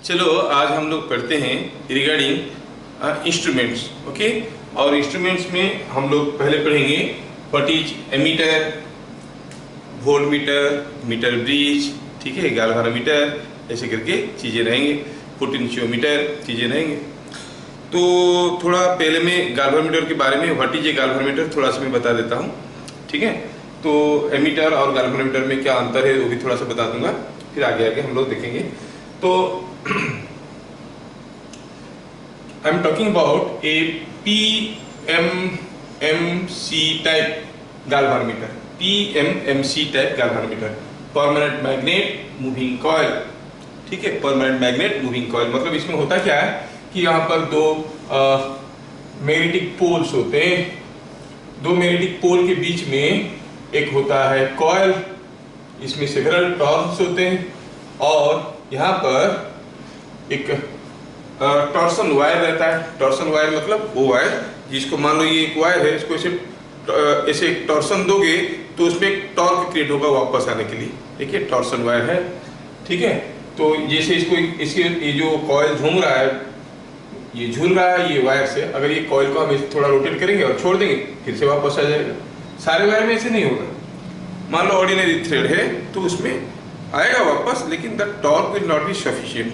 चलो आज हम लोग पढ़ते हैं रिगार्डिंग इंस्ट्रूमेंट्स। ओके, और इंस्ट्रूमेंट्स में हम लोग पहले पढ़ेंगे what is ammeter, voltmeter, meter bridge, ठीक है, गैल्वेनोमीटर, ऐसे करके चीज़ें रहेंगे, पोटेंशियोमीटर चीज़ें रहेंगे। तो थोड़ा पहले मैं गैल्वेनोमीटर के बारे में व्हाट इज ए गैल्वेनोमीटर थोड़ा सा मैं बता देता हूँ, ठीक है। तो एमीटर और गैल्वेनोमीटर में क्या अंतर है वो भी थोड़ा सा बता दूंगा, फिर आगे आगे हम लोग देखेंगे। तो I am talking about A PMMC type galvanometer, PMMC type galvanometer, permanent magnet moving coil, ठीक है। परमानेंट मैग्नेट मूविंग कॉइल मतलब इसमें होता क्या है कि यहाँ पर दो मैग्नेटिक पोल्स होते हैं, दो मैग्नेटिक पोल के बीच में एक होता है कॉइल, इसमें सेवरल टॉर्क्स होते हैं, और यहाँ पर एक टॉर्सन वायर रहता है। टॉर्सन वायर मतलब वो वायर जिसको मान लो ये एक वायर है, इसको ऐसे टॉर्सन दोगे तो उसमें एक टॉर्क क्रिएट होगा वापस आने के लिए, देखिए टॉर्सन वायर है, ठीक है। तो जैसे इसके ये जो कॉइल घूम रहा है, ये झूल रहा है ये वायर से, अगर ये कॉइल को हम थोड़ा रोटेट करेंगे और छोड़ देंगे फिर से वापस आ जाएगा। सारे वायर में ऐसे नहीं होगा। मान लो ऑर्डिनरी थ्रेड है तो उसमें आएगा वापस, लेकिन the torque will not be sufficient.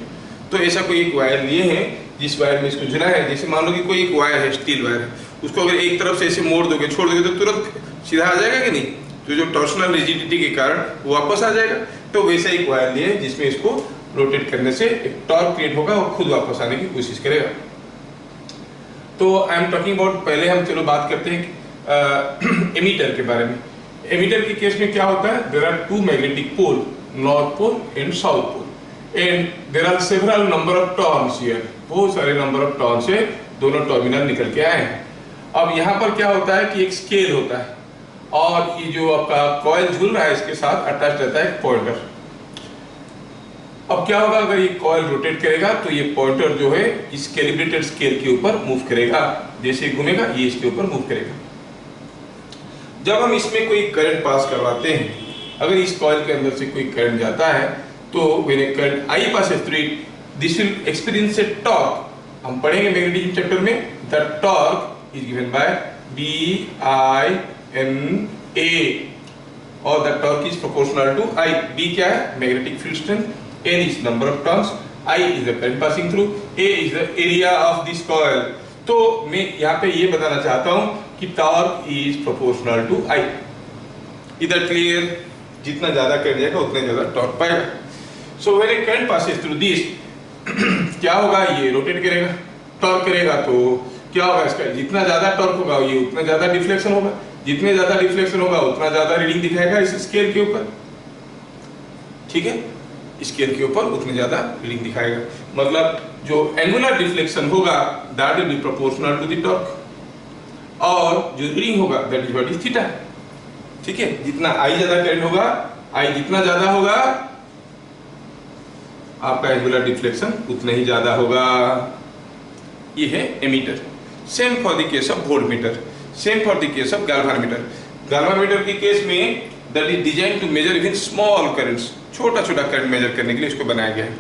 तो ऐसा कोई एक वायर लिए हैं जिस वायर में इसको झुला है, जैसे मान लो कि कोई एक वायर है, स्टील वायर है, उसको अगर एक तरफ से ऐसे मोड़ दोगे छोड़ दोगे तो तुरंत सीधा आ जाएगा कि नहीं, तो जो टॉर्शनल रिजिडिटी के कारण वो वापस आ जाएगा। तो वैसा एक वायर लिए जिसमें इसको रोटेट करने से एक टॉर्क क्रिएट होगा और खुद वापस आने की कोशिश करेगा। तो आई एम टॉकिंग अबाउट, पहले हम चलो बात करते हैं एमीटर के बारे में। एमीटर के केस में क्या होता है, there are two magnetic pole, north pole and south pole, and there are several number of turns here, बहुत सारे नंबर ऑफ टर्न्स से दोनों टर्मिनल निकल के आए हैं। अब यहाँ पर क्या होता है कि एक स्केल होता है, और ये जो आपका कॉइल झूल रहा है इसके साथ अटैच रहता है एक पॉइंटर। अब क्या होगा, अगर ये कॉइल रोटेट करेगा तो ये पॉइंटर जो है इस कैलिब्रेटेड स्केल के ऊपर मूव करेगा, जैसे घूमेगा ये इसके ऊपर मूव करेगा। जब हम इसमें कोई करंट पास करवाते हैं, अगर इस कॉइल के अंदर से कोई करंट जाता है तो when a current I passes through it, this will experience a torque. हम पढ़ेंगे मैग्नेटिज्म चैप्टर में, the torque is given by BINA, और the torque is proportional to I। B क्या है, magnetic field strength, N is number of turns, I is the current passing through, A is the area of this coil। तो मैं यहाँ पे ये बताना चाहता हूँ कि torque is proportional to I। इधर क्लियर, जितना ज्यादा करंट जाएगा उतना ज्यादा टॉर्क पाएगा। So when a current passes through this, क्या होगा, ये रोटेट करेगा, टॉर्क करेगा, तो क्या होगा इसका, जितना ज्यादा टॉर्क होगा ये उतना ज्यादा डिफ्लेक्शन होगा, जितने ज्यादा डिफ्लेक्शन होगा उतना ज्यादा रीडिंग दिखाएगा इस स्केल के ऊपर, ठीक है, स्केल के ऊपर उतने ज्यादा रीडिंग दिखाएगा। मतलब जो एंगुलर डिफ्लेक्शन होगा that will be proportional to the torque, और जो रीडिंग होगा that is what is theta, ठीक है। जितना आई ज्यादा करंट होगा, आई जितना ज्यादा होगा आपका एंगुलर डिफ्लेक्शन उतना ही ज्यादा होगा। ये है ammeter. Same for the case of voltmeter, same for the case of galvanometer. Galvanometer के केस में that is design to measure even small currents, छोटा छोटा करंट मेजर करने के लिए इसको बनाया गया है।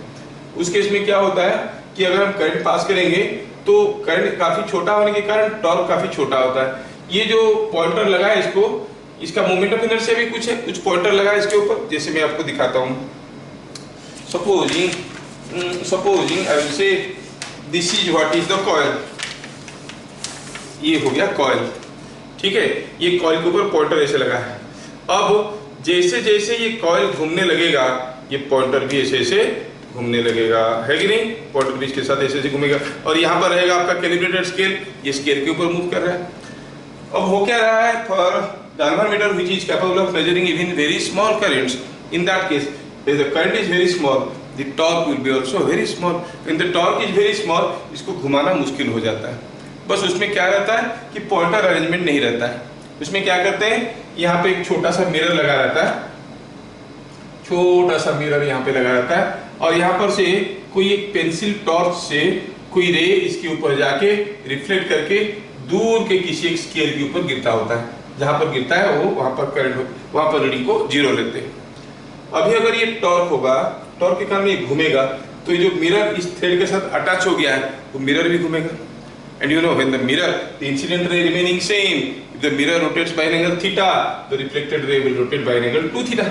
उस केस में क्या होता है कि अगर हम करंट पास करेंगे तो करंट काफी छोटा होने के कारण टॉर्क काफी छोटा होता है। ये जो पॉइंटर लगा है इसको, इसका मोमेंट ऑफ इनर्शिया भी कुछ है, कुछ पॉइंटर लगा है इसके ऊपर, जैसे मैं आपको दिखाता हूँ। Supposing I will say this is what is the coil, ये हो गया कॉइल, ठीक है। ये कॉइल के ऊपर पॉइंटर ऐसे लगा है। अब जैसे जैसे ये कॉइल घूमने लगेगा ये पॉइंटर भी ऐसे ऐसे घूमने लगेगा, है कि नहीं, पॉइंटर भी इसके साथ ऐसे ऐसे घूमेगा, और यहाँ पर रहेगा आपका कैलिब्रेटेड स्केल, ये स्केल के ऊपर मूव कर रहा है। अब हो क्या रहा है, for galvanometer which is capable of measuring even very small currents, in that case if the current is very small the torque will be also very small। when the torque is very small इसको घुमाना मुश्किल हो जाता है। बस उसमें क्या रहता है कि पॉइंटर अरेंजमेंट नहीं रहता है। उसमें क्या करते हैं, यहाँ पे एक छोटा सा मिरर लगा रहता है, छोटा सा मिरर यहाँ पे लगा रहता है, और यहाँ पर से कोई एक पेंसिल टॉर्च से कोई रे इसके ऊपर जाके रिफ्लेक्ट करके दूर के किसी एक स्केल के ऊपर गिरता होता है। जहां पर गिरता है वो वहां पर करंट, वहां पर रीडिंग को जीरो लेते हैं। अभी अगर ये टॉर्क होगा, टॉर्क के कारण ये घूमेगा, तो ये जो मिरर इस थ्रेड के साथ अटैच हो गया है तो मिरर भी घूमेगा। And you know when the mirror the incident ray remaining same, if the mirror rotates by an angle theta the reflected ray will rotate by an angle 2 theta.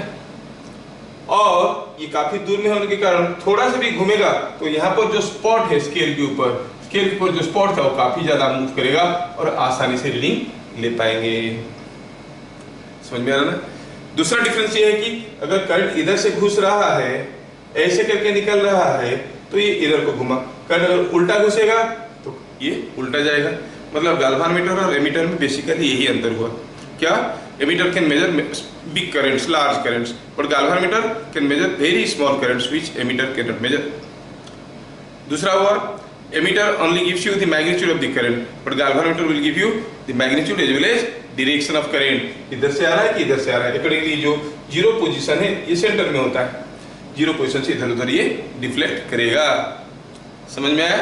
और ये काफी दूर में होने के कारण थोड़ा सा भी घूमेगा तो यहाँ पर जो स्पॉट है स्केल के ऊपर जो स्पॉट था वो काफी ज्यादा मूव करेगा और आसानी से रीडिंग ले पाएंगे। समझ में आ रहा ना? दूसरा डिफरेंस ये है कि अगर करंट इधर से घुस रहा है, ऐसे करके निकल रहा है तो ये इधर को घुमा, करंट अगर उल्टा घुसेगा तो ये उल्टा जाएगा। मतलब गाल्वानोमीटर और एमीटर में बेसिकली यही अंतर हुआ। क्या? Ammeter can measure big currents, large currents, but galvanometer can measure very small currents which ammeter can not measure. दूसरा हुआ ammeter only gives you the magnitude of the current, but galvanometer will give you the magnitude as well as direction of current. इधर से आ रहा है कि इधर से आ रहा है, अकॉर्डिंगली जो जीरो पोजीशन है ये सेंटर में होता है, जीरो पोजीशन से इधर उधर ये डिफ्लेक्ट करेगा। समझ में आया?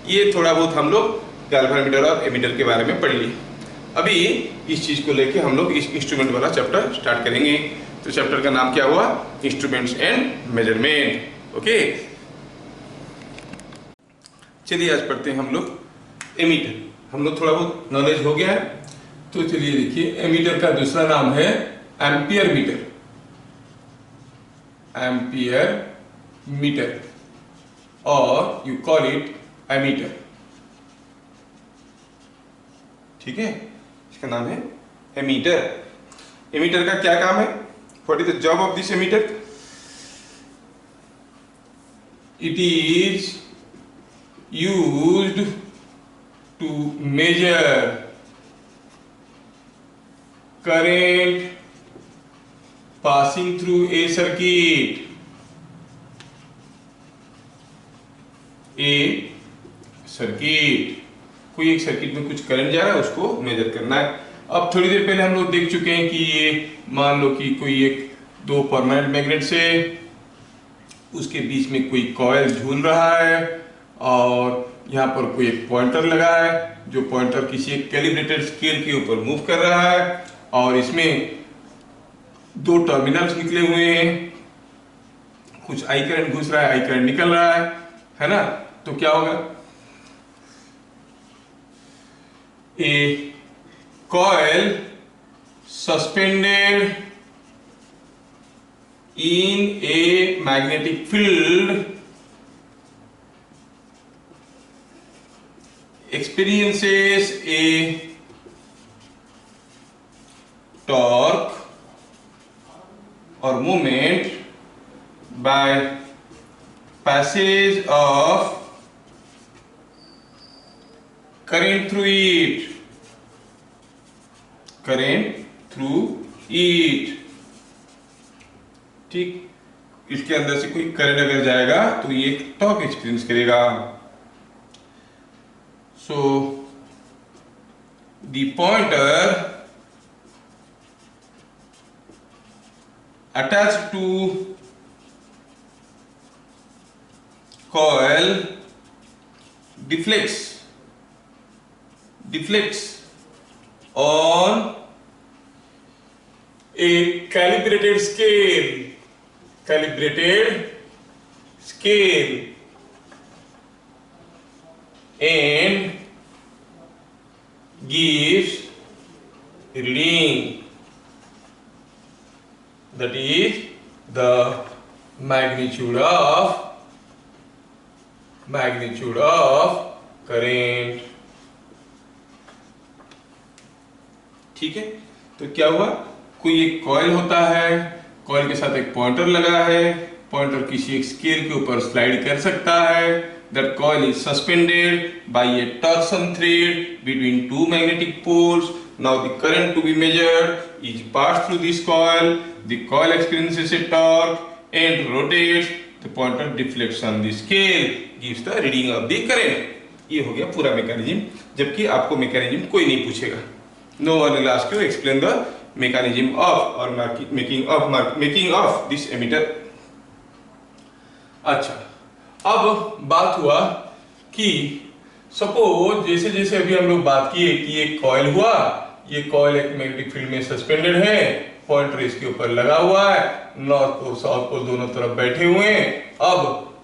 ये थोड़ा बहुत हम लोग गाल्वानोमीटर और एमीटर के बारे में पढ़ लिए। अभी इस चीज को लेके हम लोग इस इंस्ट्रूमेंट वाला चैप्टर स्टार्ट करेंगे। तो चैप्टर का नाम क्या हुआ? Instruments and measurement. ओके, चलिए आज पढ़ते हैं हम लोग एमीटर। हम लोग थोड़ा बहुत नॉलेज हो गया है तो चलिए देखिए, एमीटर का दूसरा नाम है एम्पियर मीटर। एम्पियर मीटर और यू कॉल इट एमीटर। ठीक है, इसका नाम है एमीटर। एमीटर का क्या काम है? What is the job of this ammeter? It is used to measure current passing through a circuit, कोई एक सर्किट में कुछ करंट जा रहा है उसको मेजर करना है। अब थोड़ी देर पहले हम लोग देख चुके हैं कि ये मान लो कि कोई एक दो परमानेंट मैग्नेट से उसके बीच में कोई कॉइल झूल रहा है और यहाँ पर कोई एक पॉइंटर लगा है जो पॉइंटर किसी एक कैलिब्रेटेड स्केल के ऊपर मूव कर रहा है और इसमें दो टर्मिनल्स निकले हुए हैं, कुछ आई करंट घुस रहा है, आई करंट निकल रहा है ना? तो क्या होगा? A coil suspended in a magnetic field experiences a torque or movement by passage of current through it, ठीक। इसके अंदर से कोई करंट अगर जाएगा तो ये टॉर्क एक्सपीरियंस करेगा। So the pointer attached to coil deflects on a calibrated scale and gives reading, that is the magnitude of current। ठीक है, तो क्या हुआ? कोई एक कॉइल होता है, कॉइल के साथ एक पॉइंटर लगा है, पॉइंटर किसी एक स्केल के ऊपर स्लाइड कर सकता है। That coil is suspended by a torsion thread between two magnetic poles. Now the current to be measured is passed through this coil. The coil experiences a torque and rotates. The pointer deflects on the scale, gives the reading of the current. ये हो गया पूरा mechanism, जबकि आपको mechanism कोई नहीं पूछेगा। No one will ask you explain the mechanism of or making of this emitter। अच्छा, अब बात हुआ कि सपोज जैसे जैसे अभी हम लोग बात किए कि एक कॉइल हुआ, ये कॉइल एक मैग्नेटिक फील्ड में सस्पेंडेड है, पॉइंटर इसके ऊपर लगा हुआ है, नॉर्थ पोल साउथ पोल दोनों तरफ बैठे हुए हैं। अब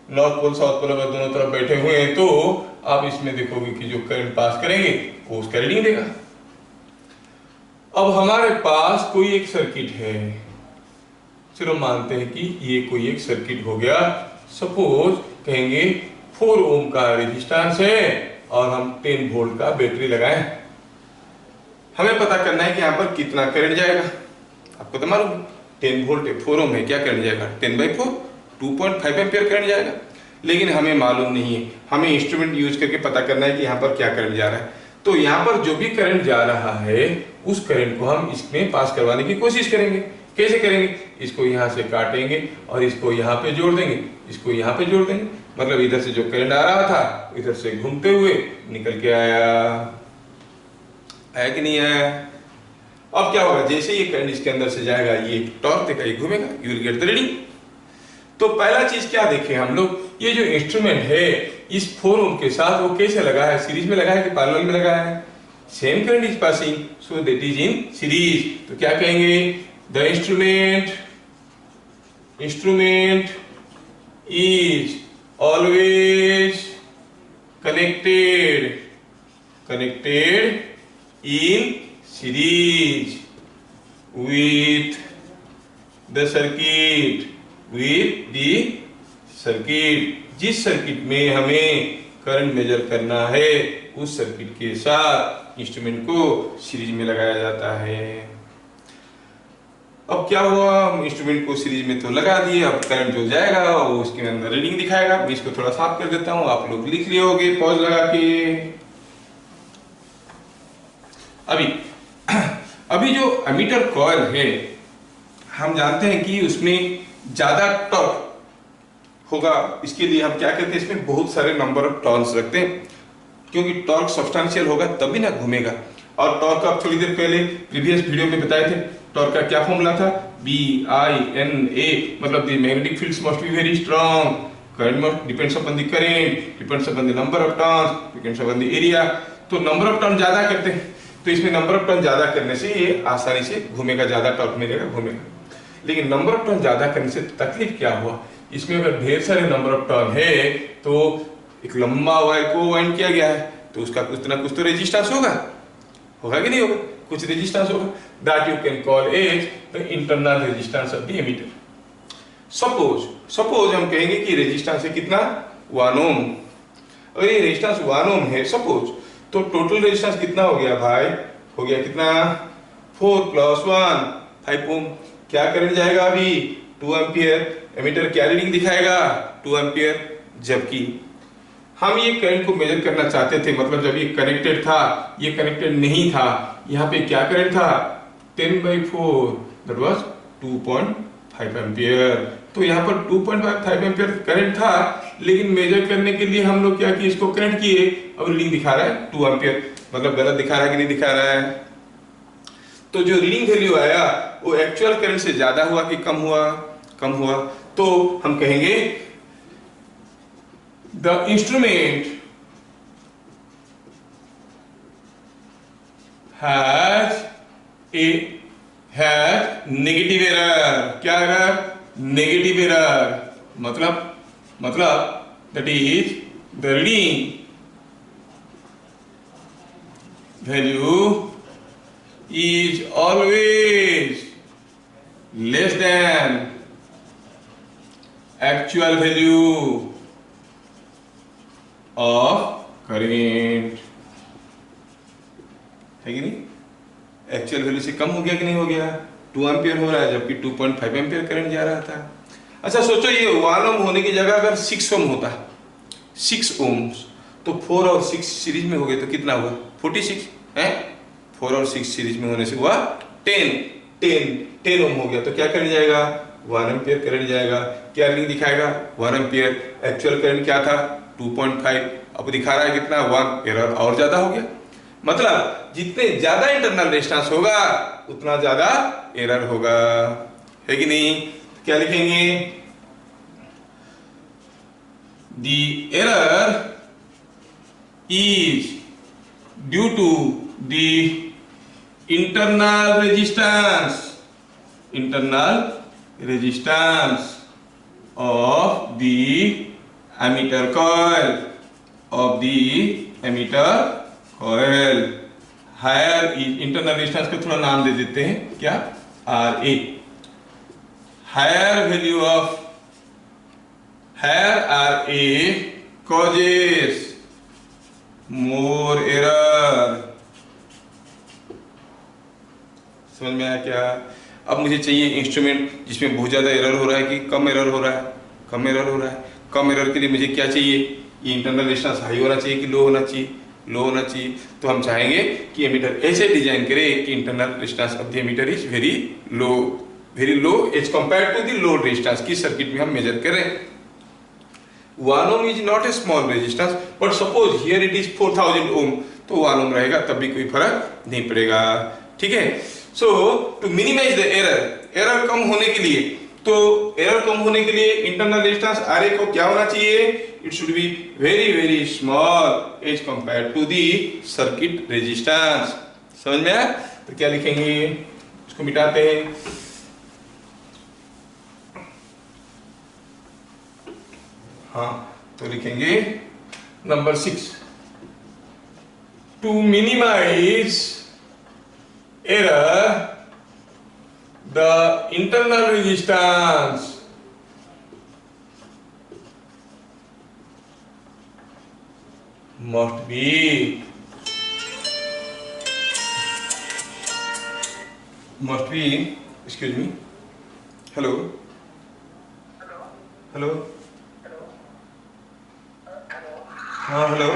नॉर्थ पोल साउथ पोल अगर दोनों तरफ बैठे हुए हैं तो आप इसमें देखोगे कि जो करंट पास करेंगे वो उसका रीडिंग देगा। अब हमारे पास कोई एक सर्किट है, चलो मानते हैं कि ये कोई एक सर्किट हो गया। सपोज कहेंगे 4 ओम का रेजिस्टेंस है और हम 10 वोल्ट का बैटरी लगाएं। हमें पता करना है कि यहाँ पर कितना करंट जाएगा। आपको तो मालूम 10 वोल्ट है, 4 ओम है, क्या करंट जाएगा 10/4 2.5 एम्पियर करंट जाएगा। लेकिन हमें मालूम नहीं है, हमें इंस्ट्रूमेंट यूज करके पता करना है कि यहाँ पर क्या करंट जा रहा है। तो यहाँ पर जो भी करंट जा रहा है उस करंट को हम इसमें पास करवाने की कोशिश करेंगे। कैसे करेंगे? इसको यहाँ से काटेंगे और इसको यहाँ पे जोड़ देंगे, इसको यहाँ पे जोड़ देंगे। मतलब इधर से जो करंट आ रहा था इधर से घूमते हुए निकल के आया कि नहीं आया। अब क्या होगा? जैसे ये करंट इसके अंदर से जाएगा ये टॉर्क देगा, ये घूमेगा, you will get the reading. तो पहला चीज क्या देखें हम लोग, ये जो इंस्ट्रूमेंट है इस 4 ओम के साथ वो कैसे लगा है, सीरीज में लगा है कि पैरेलल में लगा है? Same current is passing, so that is in series. तो क्या कहेंगे? The instrument is always connected in series with the circuit। जिस सर्किट में हमें करंट मेजर करना है उस सर्किट के साथ इंस्ट्रूमेंट को सीरीज में लगाया जाता है। अब क्या हुआ, हम इंस्ट्रूमेंट को सीरीज में तो लगा दिए, अब करंट जो जाएगा वो उसके अंदर रीडिंग दिखाएगा। मैं इसको थोड़ा साफ कर देता हूं, आप लोग लिख लिए होंगे पॉज लगा के। अभी जो एमीटर कॉइल है हम जानते हैं कि उसमें ज्यादा टॉर्क होगा। इसके लिए हम क्या करते हैं, इसमें बहुत सारे नंबर ऑफ टर्न्स रखते हैं, क्योंकि टॉर्क सब्सटेंशियल होगा तभी ना घूमेगा। और टॉर्क आप थोड़ी देर पहले प्रीवियस वीडियो में बताए थे, टॉर्क का क्या फॉर्मूला था? BINA, मतलब the magnetic fields must be very strong, current depends upon the current, depends upon the number of turns, depends upon the area. तो नंबर ऑफ टर्न ज्यादा करते हैं तो इसमें नंबर ऑफ टर्न ज्यादा करने से ये आसानी से घूमेगा, ज्यादा टॉर्क मिलेगा, घूमेगा। लेकिन नंबर ऑफ टर्न ज्यादा करने से तकलीफ क्या हुआ, इसमें अगर ढेर सारे नंबर ऑफ टर्न है तो एक लंबा वायर को वाइंड किया गया है तो उसका कुछ ना कुछ तो रेजिस्टेंस होगा कि नहीं होगा? कुछ रेजिस्टेंस होगा। That you can call as the internal resistance of the ammeter. Suppose हम कहेंगे कि रेजिस्टेंस है कितना 1 ओम, और ये रेजिस्टेंस 1 ओम है सपोज, तो टोटल रेजिस्टेंस कितना हो गया भाई? हो गया कितना? 4 + 1 5 ओम। क्या करंट जाएगा अभी? 2 एम्पियर। एमीटर क्या रीडिंग दिखाएगा? 2 एम्पियर। जबकि हम ये करंट को मेजर करना चाहते थे, मतलब जब ये कनेक्टेड था, ये कनेक्टेड नहीं था, यहाँ पे क्या करंट था? 10/4, दैट वाज 2.5 एम्पियर। तो यहाँ पर 2.5 एम्पियर करंट था, लेकिन मेजर करने के लिए हम लोग क्या किए, इसको कनेक्ट किए। अब रीडिंग दिखा रहा है 2 एम्पियर, मतलब गलत दिखा रहा है कि नहीं दिखा रहा है? तो जो रीडिंग वैल्यू आया वो एक्चुअल करंट से ज्यादा हुआ कि कम हुआ? कम हुआ। तो हम कहेंगे the instrument has negative error. क्या एरर? Negative error. मतलब that is the reading value is always less than actual value of current, है कि नहीं? एक्चुअल वैल्यू से कम हो गया कि नहीं हो गया? 2 एम्पियर हो रहा है जबकि 2.5 एम्पियर करंट जा रहा था। अच्छा सोचो, ये 1 ओम होने की जगह अगर 6 ओम होता, 6 ओम्स, तो 4 और 6 सीरीज में हो गए तो कितना हुआ? 46 है। 4 और 6 सीरीज में होने से हुआ 10 ओम हो गया। तो क्या करंट जाएगा? 1 एम्पियर करंट जाएगा। क्या रीडिंग दिखाएगा? 1 एम्पियर। एक्चुअल करंट क्या था? 2.5, अब दिखा रहा है कितना? 1। एरर और ज्यादा हो गया। मतलब जितने ज्यादा इंटरनल रेजिस्टेंस होगा उतना ज्यादा एरर होगा, है कि नहीं? क्या लिखेंगे? The error is due to the internal resistance of the emitter coil of the emitter coil. Higher internal resistance को थोड़ा नाम दे देते हैं क्या, R A. Higher value of higher R A causes more error. समझ में आया क्या? अब मुझे चाहिए इंस्ट्रूमेंट जिसमें बहुत ज़्यादा एरर हो रहा है कि कम एरर हो रहा है. कम एरर हो रहा है. कम एरर के लिए मुझे क्या चाहिए? ये इंटरनल रेजिस्टेंस हाई होना चाहिए कि लो होना चाहिए? लो होना चाहिए. तो हम चाहेंगे कि एमीटर ऐसे डिजाइन करें कि internal resistance of the ammeter is very low as compare to the load resistance की सर्किट में हम मेजर करें. 1 ohm is not a small resistance, but suppose here it is 4000 ohm, तो 1 ohm रहेगा तब भी कोई फर्क नहीं पड़ेगा. ठीक है. सो टू मिनिमाइज द एरर कम होने के लिए, तो एरर कम होने के लिए इंटरनल रेजिस्टेंस आरए को क्या होना चाहिए? It should be very small as compare to the circuit resistance. समझ में आया? तो क्या लिखेंगे? इसको मिटाते हैं. हाँ, तो लिखेंगे number 6, to minimize error the internal resistance must be excuse me, hello. हाँ हेलो.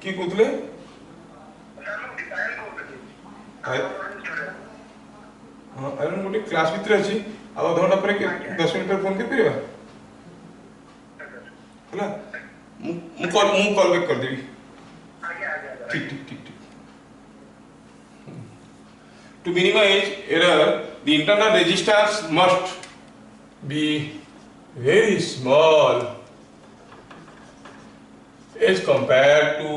কি কইলে? हाँ आयरन गोटे क्लास ভিতরে আছি. আর অধঘন্টা পরে 10 মিনিট পর ফোন করে পারিবা? ହେଲା ମୁଁ କଲ୍ ବ୍ୟାକ୍ କରିଦେବି. ଠିକ୍. To minimize error, the internal resistance must be very small as compared to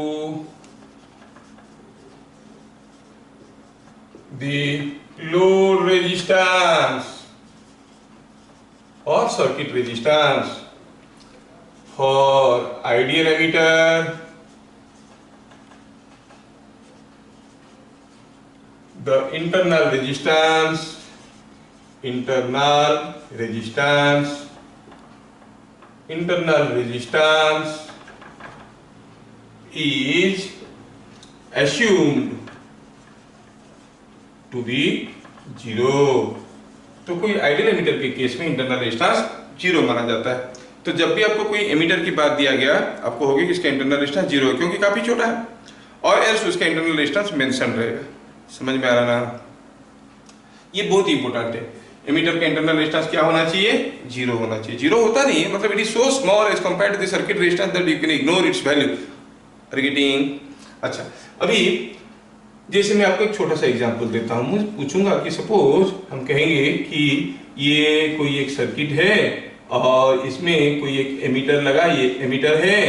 the load resistance or circuit resistance. For ideal emitter, the internal resistance is assumed to be 0. तो कोई ideal ammeter के केस में internal resistance 0 माना जाता है. तो जब भी आपको कोई एमीटर की बात दिया गया, आपको होगी कि इसका इंटरनल रेजिस्टेंस 0 है क्योंकि काफी छोटा है, और एल्स उसका इंटरनल रेजिस्टेंस मेंशन रहेगा. समझ में आ रहा ना? ये बहुत ही इंपॉर्टेंट है. एमीटर का इंटरनल रेजिस्टेंस क्या होना चाहिए? 0 होना चाहिए. 0 होता नहीं है, मतलब it is so small as compared to the circuit resistance that you can ignore its value. Are you getting? अच्छा, अभी जैसे मैं आपको एक छोटा सा एग्जांपल देता हूँ. मुझे पूछूंगा कि सपोज हम कहेंगे कि ये कोई एक सर्किट है और इसमें कोई एक एमीटर लगा, ये एमीटर है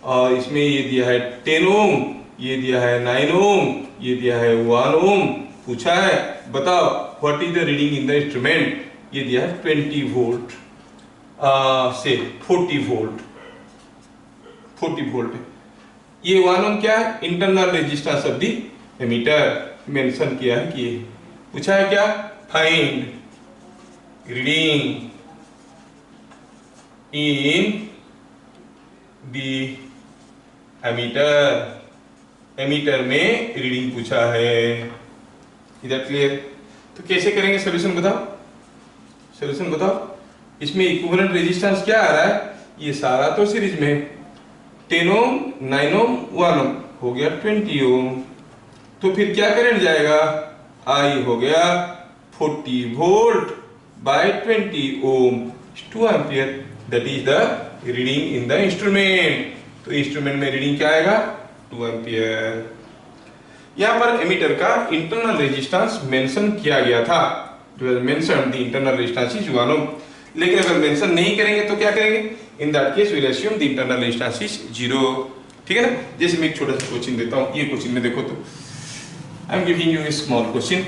और इसमें ये दिया है 10 ओम, ये दिया है 9 ओम, ये दिया है 1 ओम. पूछा है बताओ what is the reading in the instrument. ये दिया है 20 वोल्ट से 40 वोल्ट. ये 1 ओम क्या है? Internal resistance of the ammeter mention किया है कि पूछा है क्या? Find reading in the ammeter में रीडिंग पूछा है. इधर क्लियर? तो कैसे करेंगे? सॉल्यूशन बताओ. इसमें इक्विवेलेंट रेजिस्टेंस क्या आ रहा है? ये सारा तो सीरीज में 10 ओम, 9 ओम, 1 ओम हो गया 20 ओम. तो फिर क्या करंट जाएगा? आई हो गया 40 volt by 20 ohm 2 ampere. That is the reading in the instrument. तो इंस्ट्रूमेंट में रीडिंग क्या आएगा? 2 एम्पियर. यहाँ पर एमीटर का इंटरनल रेजिस्टेंस मेंशन किया गया था. Mention the internal resistance is 1 ohm. लेकिन अगर मेंशन नहीं करेंगे तो क्या करेंगे? In that case we will assume the internal resistance is 0. ठीक है ना? जैसे मैं एक छोटा सा क्वेश्चन देता हूँ. ये क्वेश्चन में देखो, तो I am giving U A small question.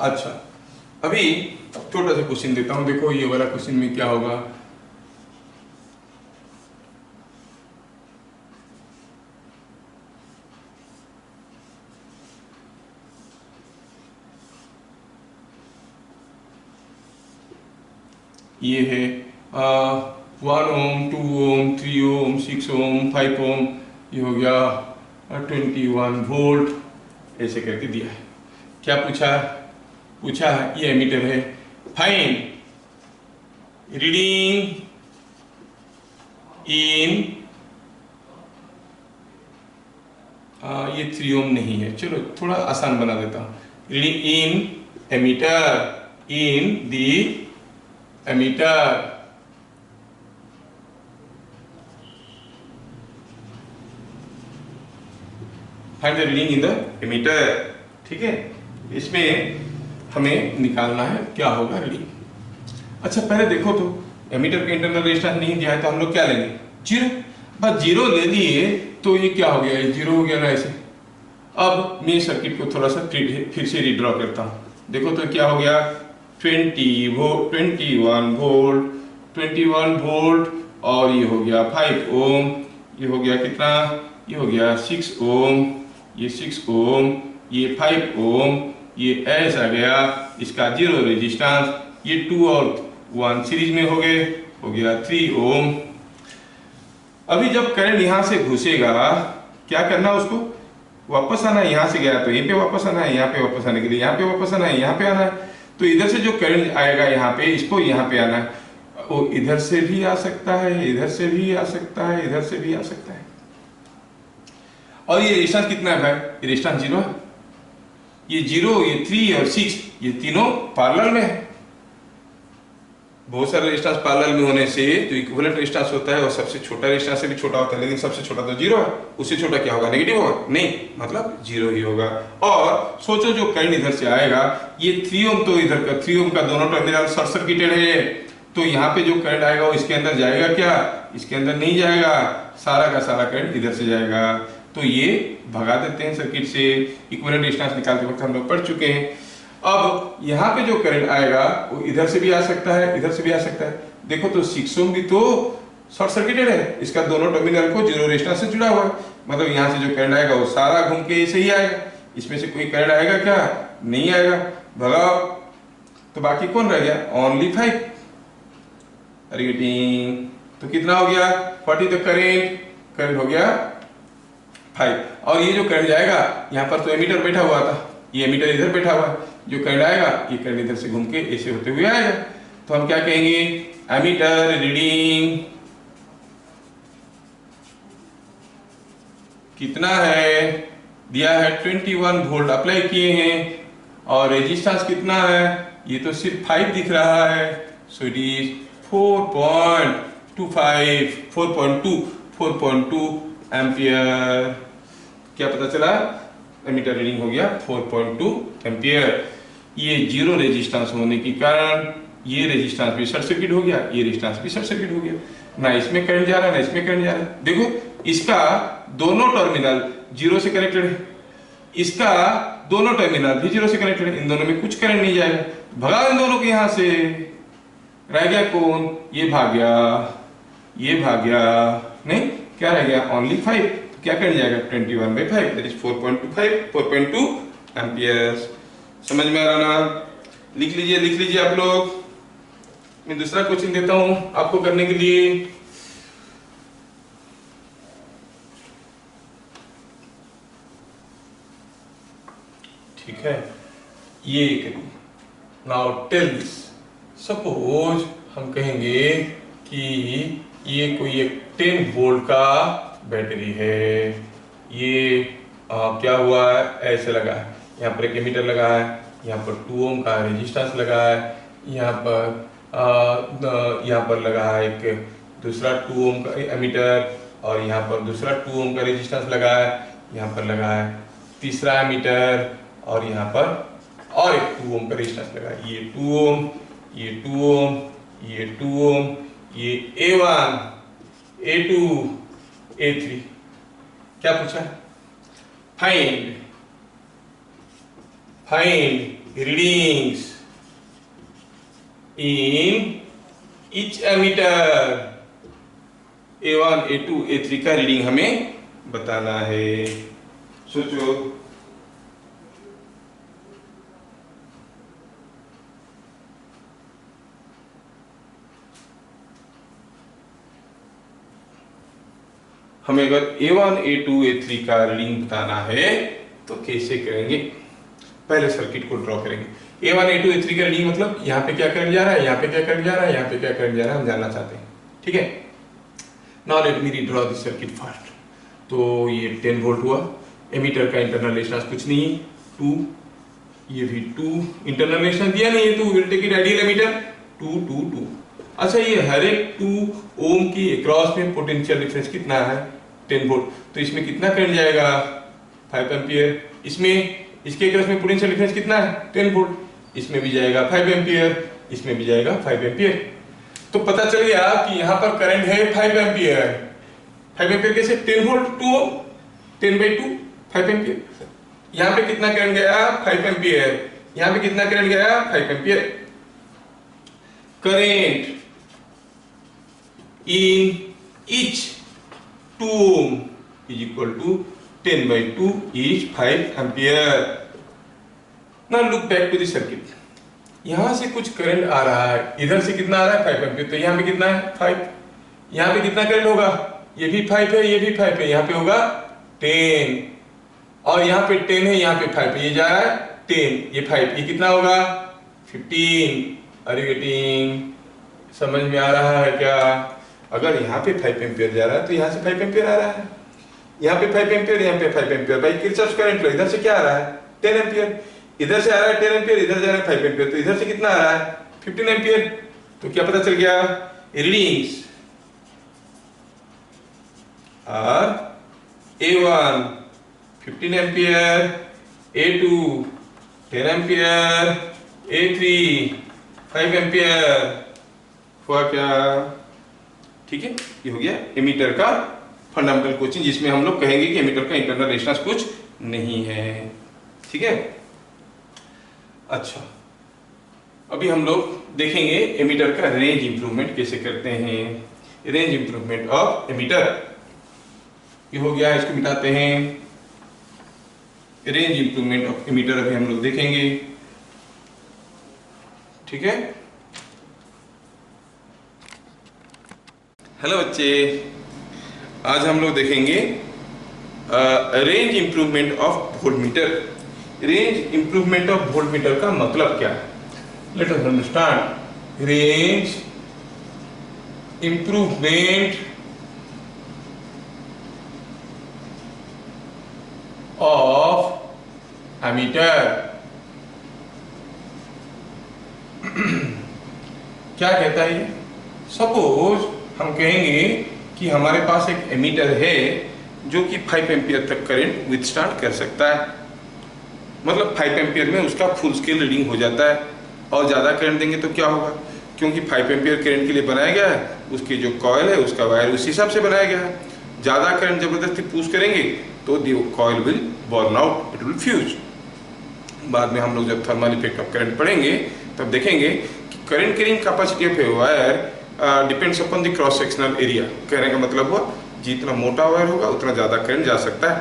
अच्छा, अभी छोटा सा क्वेश्चन देता हूं, देखो ये वाला क्वेश्चन में क्या होगा। ये है 1 ओम, 2 ओम, 3 ओम, 6 ओम, 5 ओम, ये हो गया 21 वोल्ट, ऐसे करके दिया है। क्या पूछा? पूछा है ये एमीटर है, फाइंड रीडिंग इन ये 3 ओम नहीं है, चलो थोड़ा आसान बना देता हूँ। Reading in ammeter, in the ammeter, find the reading in the ammeter. ठीक है, इसमें हमें निकालना है क्या होगा रीडिंग। अच्छा पहले देखो तो एमीटर के इंटरनल रेजिस्टेंस नहीं दिया है तो हम लोग क्या लेंगे? जीरो। बस जीरो ले लिए तो ये क्या हो गया? ये जीरो हो गया ना ऐसे। अब मैं सर्किट को थोड़ा सा फिर से रीड्रॉ करता हूँ। देखो तो क्या हो गया? 21 वोल्ट, 21 वोल्ट, और ये हो गया 5 ओम, ये हो गया कितना? ये हो गया 6 ओम, ये 6 ओम, ये 5 ओम, ये ऐसा गया, इसका जीरो रेजिस्टेंस, ये 2 और 1 सीरीज में हो गया 3 ओम। अभी जब करंट यहां से घुसेगा क्या करना? उसको वापस आना है। यहां से गया तो यहीं पे वापस आना है, यहाँ पे वापस आने के लिए यहाँ पे वापस आना है, यहाँ पे आना है। तो इधर से जो करंट आएगा यहाँ पे, इसको यहाँ पे आना है। वो इधर से भी आ सकता है, इधर से भी आ सकता है, इधर से भी आ सकता है। और ये रेजिस्टेंस कितना है भाई? ये रेजिस्टेंस 0 है। ये 0, ये 3 और 6, ये तीनों पैरेलल में है। बहुत सारे रेजिस्टेंस पैरेलल में होने से जो इक्विवेलेंट रेजिस्टेंस होता है और सबसे छोटा रेजिस्टेंस से भी छोटा होता है, लेकिन सबसे छोटा तो 0 है। उससे छोटा क्या होगा? नेगेटिव होगा? नहीं, मतलब 0 ही होगा। और सोचो जो करंट इधर से आएगा, ये 3 ओम तो इधर का 3 ओम का दोनों टर्मिनल शॉर्ट सर्किटेड है, तो यहाँ पे जो करंट आएगा वो इसके अंदर जाएगा क्या? इसके अंदर नहीं जाएगा, सारा का सारा करंट इधर से जाएगा। तो ये भगा देते हैं सर्किट से। इक्विवेलेंट रेजिस्टेंस निकालते वक्त हम लोग पढ़ चुके हैं। अब यहाँ पे जो करंट आएगा वो इधर से भी आ सकता है, इधर से भी आ सकता है। देखो तो 6 ओम भी तो शॉर्ट सर्किटेड है, इसका दोनों टर्मिनल को जीरो रेजिस्टेंस से जुड़ा हुआ है, मतलब यहाँ से जो करंट आएगा वो सारा घूम के ऐसे ही आएगा। इसमें से कोई करंट आएगा क्या? नहीं आएगा, भगाओ। तो बाकी कौन रह गया? Only 5 rating. तो कितना हो गया? 40 द करंट हो गया 5। और ये जो करंट जाएगा, यहाँ पर तो एमीटर बैठा हुआ था, ये एमीटर इधर बैठा हुआ है, जो करंट आएगा ये करंट इधर से घूम के ऐसे होते हुए आएगा। तो हम क्या कहेंगे? एमीटर रीडिंग कितना है? दिया है 21 वोल्ट अप्लाई किए हैं, और रेजिस्टेंस कितना है? ये तो सिर्फ 5 दिख रहा है, सो इट इज 4.2 एम्पियर। क्या पता चला? एमीटर रीडिंग हो गया 4.2 एम्पियर। ये जीरो रेजिस्टेंस होने के कारण ये रेजिस्टेंस भी शॉर्ट सर्किट हो गया, ये रेजिस्टेंस भी शॉर्ट सर्किट हो गया। ना इसमें करंट जा रहा है, ना इसमें करंट जा रहा है। देखो इसका दोनों टर्मिनल जीरो से कनेक्टेड है, इसका दोनों टर्मिनल भी जीरो से कनेक्टेड है, इन दोनों में कुछ करंट नहीं जाएगा। भगा इन दोनों को यहां से, रह गया कौन? ये भाग गया, ये भाग गया, नहीं क्या रह गया? ओनली 5। तो क्या करने जाएगा? 21/5 दैट इज 4.2 एम्पियर। समझ में आ रहा ना? लिख लीजिए आप लोग। मैं दूसरा क्वेश्चन देता हूं आपको करने के लिए। ठीक है, ये करिए। नाउ टेल दिस, सपोज हम कहेंगे कि ये कोई एक 10 वोल्ट का बैटरी है। ये क्या हुआ है? ऐसे लगा है, यहाँ पर एक एमीटर लगा है, यहाँ पर 2 ओम का रेजिस्टेंस लगा है, यहाँ पर लगा है एक दूसरा 2 ओम का एमीटर, और यहाँ पर दूसरा 2 ओम का रेजिस्टेंस लगा है, यहाँ पर लगा है तीसरा एमीटर, और यहाँ पर और एक 2 ओम का रेजिस्टेंस लगा है। ये 2 ओम, ये 2 ओम, ये 2 ओम, ये A1, A2, A3। क्या पूछा? Find readings in each emitter। A1, A2, A3 का रीडिंग हमें बताना है। सोचो, हमें अगर A1, A2, A3 का रीडिंग बताना है तो कैसे करेंगे? पहले सर्किट को ड्रॉ करेंगे। A1, A2, A3 का रीडिंग मतलब यहाँ पे क्या करने जा रहा है, यहाँ पे क्या करने जा रहा है, यहाँ पे क्या करने जा रहा है, हम जानना चाहते हैं। ठीक है, now let me redraw this circuit first. तो ये 10 वोल्ट हुआ, एमीटर का इंटरनल रेजिस्टेंस कुछ नहीं है 2, ये भी 2, इंटरनल रेजिस्टेंस दिया नहीं है तो will take it ideal ammeter 2 2 2। अच्छा, ये हर एक 2 ओम की अक्रॉस में पोटेंशियल डिफरेंस कितना है 10 वोल्ट, तो इसमें कितना करंट जाएगा 5 एम्पियर। इसमें इसके अक्रॉस में पोटेंशियल डिफरेंस कितना है 10 वोल्ट, इसमें भी जाएगा 5 एम्पियर, इसमें भी जाएगा 5 एम्पियर। तो पता चल गया कि यहाँ पर करंट है 5 एम्पियर। 5 एम्पियर कैसे, 10 वोल्ट 2 ओम, 10/2 5 एम्पियर। यहाँ पे कितना करंट गया 5 एम्पियर, यहाँ पे कितना करंट गया 5 ampere. Current in each 2 ohm is equal to 10/2 is 5 ampere। Now look back to the circuit। यहां से कुछ करंट आ रहा है, इधर से कितना आ रहा है 5 एम्पियर, तो यहाँ पे कितना है 5, यहाँ पे कितना करंट होगा, ये भी 5 है, ये भी 5 है, यहाँ पे होगा 10, और यहाँ पे 10 है, यहाँ पे 5 है, ये जा रहा है 10, ये 5, ये कितना होगा 15। आर यू गेटिंग, समझ में आ रहा है क्या? अगर यहाँ पे 5 एम्पियर जा रहा है तो यहाँ से 5 एम्पियर आ रहा है, यहाँ पे 5 एम्पियर, यहाँ पे 5 एम्पियर। भाई किरचॉफ करंट लो, इधर से क्या आ रहा है 10 एम्पियर, इधर से आ रहा है 10 एम्पियर, इधर जा रहा है 5 एम्पियर, तो इधर से कितना आ रहा है 15 एम्पियर। तो क्या पता चल गया, readings are A1 15 ampere, A2 10 ampere, A3 5 ampere. हुआ क्या? ठीक है, ये हो गया एमीटर का फंडामेंटल कोचिंग, जिसमें हम लोग कहेंगे कि एमीटर का इंटरनल रेजिस्टेंस कुछ नहीं है। ठीक है, अच्छा, अभी हम लोग देखेंगे एमीटर का रेंज इंप्रूवमेंट कैसे करते हैं। रेंज इंप्रूवमेंट ऑफ एमीटर, ये हो गया, इसको मिटाते हैं। रेंज इंप्रूवमेंट ऑफ एमीटर अभी हम लोग देखेंगे। ठीक है, हेलो बच्चे, आज हम लोग देखेंगे range improvement of voltmeter. Range improvement of voltmeter का मतलब क्या है? Let us understand range improvement of ammeter. क्या कहता है ये? सपोज हम कहेंगे कि हमारे पास एक एमीटर है जो कि 5 एम्पियर तक करंट विथस्टैंड कर सकता है, मतलब 5 एम्पियर में उसका फुल स्केल रीडिंग हो जाता है। और ज़्यादा करंट देंगे तो क्या होगा, क्योंकि 5 एम्पियर करंट के लिए बनाया गया है, उसकी जो कॉइल है उसका वायर उस हिसाब से बनाया गया है। ज़्यादा करंट ज़बरदस्ती पुश करेंगे तो दी coil will burn out, it will fuse. बाद में हम लोग जब थर्मल इफेक्ट ऑफ करंट पढ़ेंगे तब देखेंगे कि current carrying capacity of a wire depends upon the cross sectional area. कहने का मतलब हुआ जितना मोटा वायर होगा उतना ज़्यादा करंट जा सकता है।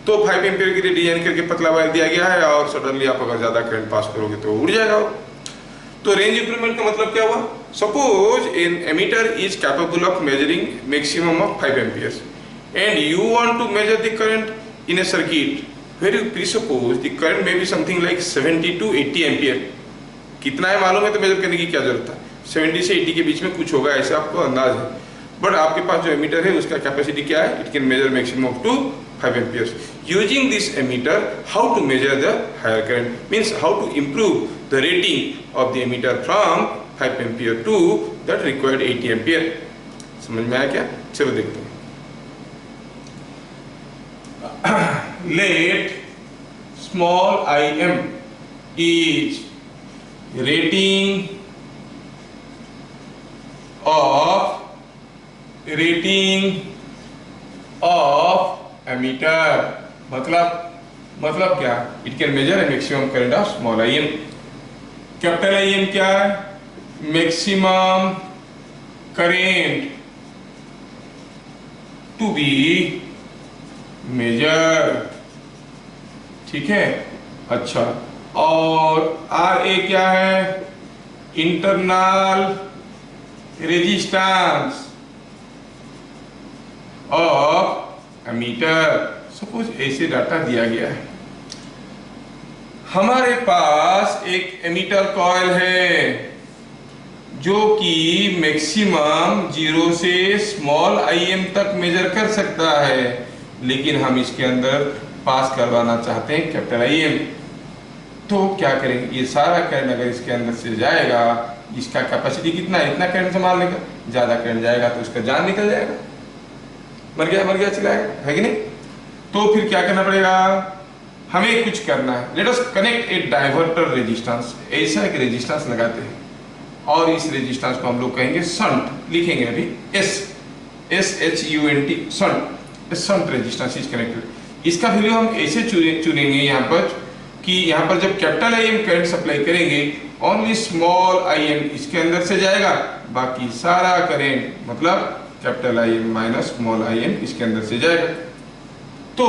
तो 5 एम्पियर के लिए डिजाइन करके पतला वायर दिया गया है, और सडनली आप अगर ज़्यादा करंट पास करोगे तो उड़ जाएगा। तो रेंज इंप्रूवमेंट का मतलब क्या हुआ? Suppose an ammeter is capable of measuring maximum of 5 amperes and you want to measure the current in a circuit where you presuppose the current may be something like 70 to 80 ampere. कितना है मालूम है तो major करने की क्या जरूरत है, 70 से 80 के बीच में कुछ होगा ऐसा आपको अंदाज है। बट आपके पास जो एमीटर है उसका कैपेसिटी क्या है, it can measure maximum up to 5 amperes. Using this ammeter how to measure the higher current means how to improve the rating of the ammeter from 5 ampere to that required 80 ampere. समझ में आया क्या? चलो देखते हैं। Let small im is rating of emitter, मतलब मतलब क्या, it can measure a maximum current of small I M. Capital I M क्या है, maximum current to be measure, ठीक है। अच्छा, और आर ए क्या है, internal resistance of ammeter. Suppose ऐसे डाटा दिया गया है, हमारे पास एक एमीटर कॉइल है जो कि मैक्सिमम 0 से स्मॉल आई एम तक मेजर कर सकता है, लेकिन हम इसके अंदर पास करवाना चाहते हैं कैपिटल आई एम। तो क्या करेंगे, ये सारा करंट अगर इसके अंदर से जाएगा, इसका कैपेसिटी कितना है, इतना करंट संभाल लेगा, ज्यादा करंट जाएगा तो उसका जान निकल जाएगा, मर गया चलाएगा, है कि नहीं। तो फिर क्या करना पड़ेगा, हमें कुछ करना है। लेट अस कनेक्ट ए डाइवर्टर रेजिस्टेंस। ऐसा एक रेजिस्टेंस लगाते हैं और इस रेजिस्टेंस को हम लोग कहेंगे शंट, लिखेंगे अभी SHUNT, shunt resistance is connected. इसका वैल्यू हम ऐसे चुनेंगे यहाँ पर कि यहाँ पर जब capital I M current supply करेंगे, ओनली स्मॉल आई एम इसके अंदर से जाएगा, बाकी सारा करंट मतलब capital I M minus small I M इसके अंदर से जाएगा। तो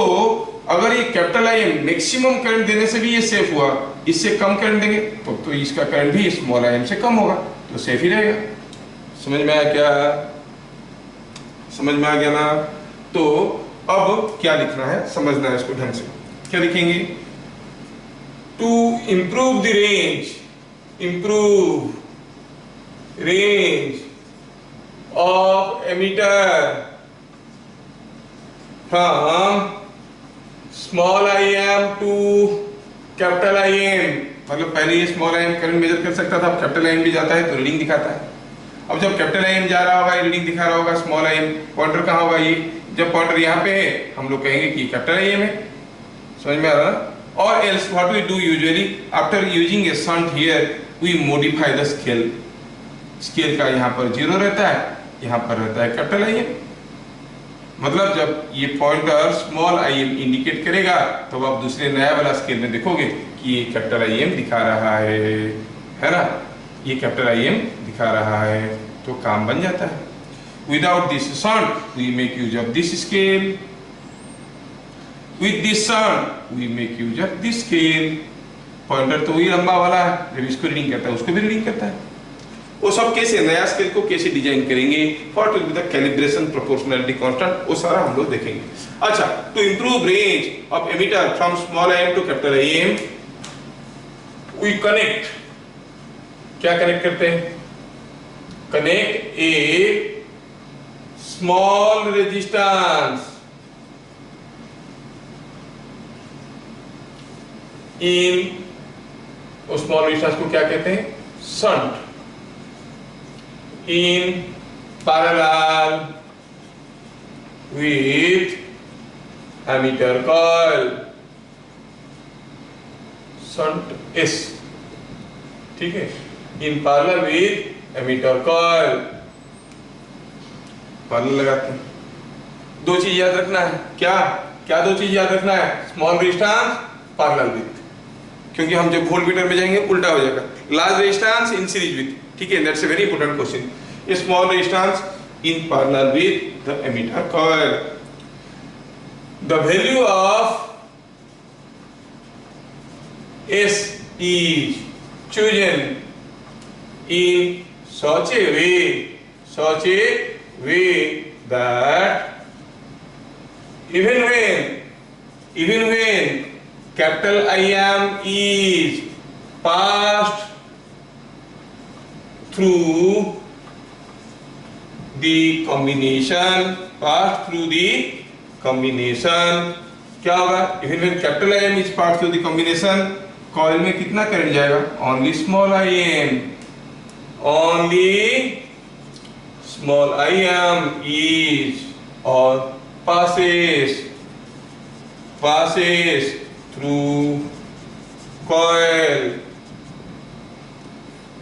अगर ये capital I M maximum current देने से भी ये सेफ हुआ, इससे कम करंट देंगे तो इसका करंट भी स्मॉल आई एम से कम होगा, तो सेफ ही रहेगा। समझ में आया क्या, समझ में आ गया ना। तो अब क्या लिखना है, समझना है इसको ढंग से। क्या लिखेंगे, to improve the range of ammeter from small I M to capital I M. मतलब पहले ये small I M current measure कर सकता था, अब कैपिटल आई एम भी जाता है तो रीडिंग दिखाता है। अब जब कैपिटल आई एम जा रहा होगा, रीडिंग दिखा रहा होगा स्मॉल आई एम, पॉइंटर कहाँ होगा, ये जब पॉइंटर यहाँ पे है हम लोग कहेंगे कि कैपिटल आई एम है। समझ में आ रहा है। और else what we do usually after using a shunt here we modify the scale. Scale का यहाँ पर 0 रहता है, यहाँ पर रहता है कैपिटल आई एम। मतलब जब ये pointer small I M indicate करेगा तो आप दूसरे नया वाला स्केल में देखोगे कि ये कैपिटल आई एम दिखा रहा है ना, ये कैपिटल आई एम दिखा रहा है, तो काम बन जाता है। Without this shunt we make use of this scale, with this shunt we make use of this scale. Pointer तो वही लंबा वाला है, जब इसको रीडिंग करता है उसको भी रीडिंग करता है। वो सब कैसे, नया स्केल को कैसे डिजाइन करेंगे, what will be the calibration, proportionality constant, वो सारा हम लोग देखेंगे। अच्छा, to improve range of ammeter from small I M to capital I M we connect, क्या कनेक्ट करते हैं, connect a small resistance in, small resistance को क्या कहते हैं, shunt, in parallel with ammeter coil, shunt S, ठीक है, in parallel with ammeter coil। Parallel लगाते हैं। दो चीज याद रखना है, क्या क्या दो चीज याद रखना है, स्मॉल रेजिस्टेंस पैरेलल विथ, क्योंकि हम जब वोल्टमीटर में जाएंगे उल्टा हो जाएगा, large resistance in series with, ठीक है, that's a very important question. A small resistance in parallel with the ammeter coil. The value of S is chosen in such a way that even when capital IM is passed through the combination, क्या होगा, even when capital I M is pass through the combination, coil में कितना current जाएगा, only small I M is और passes through coil,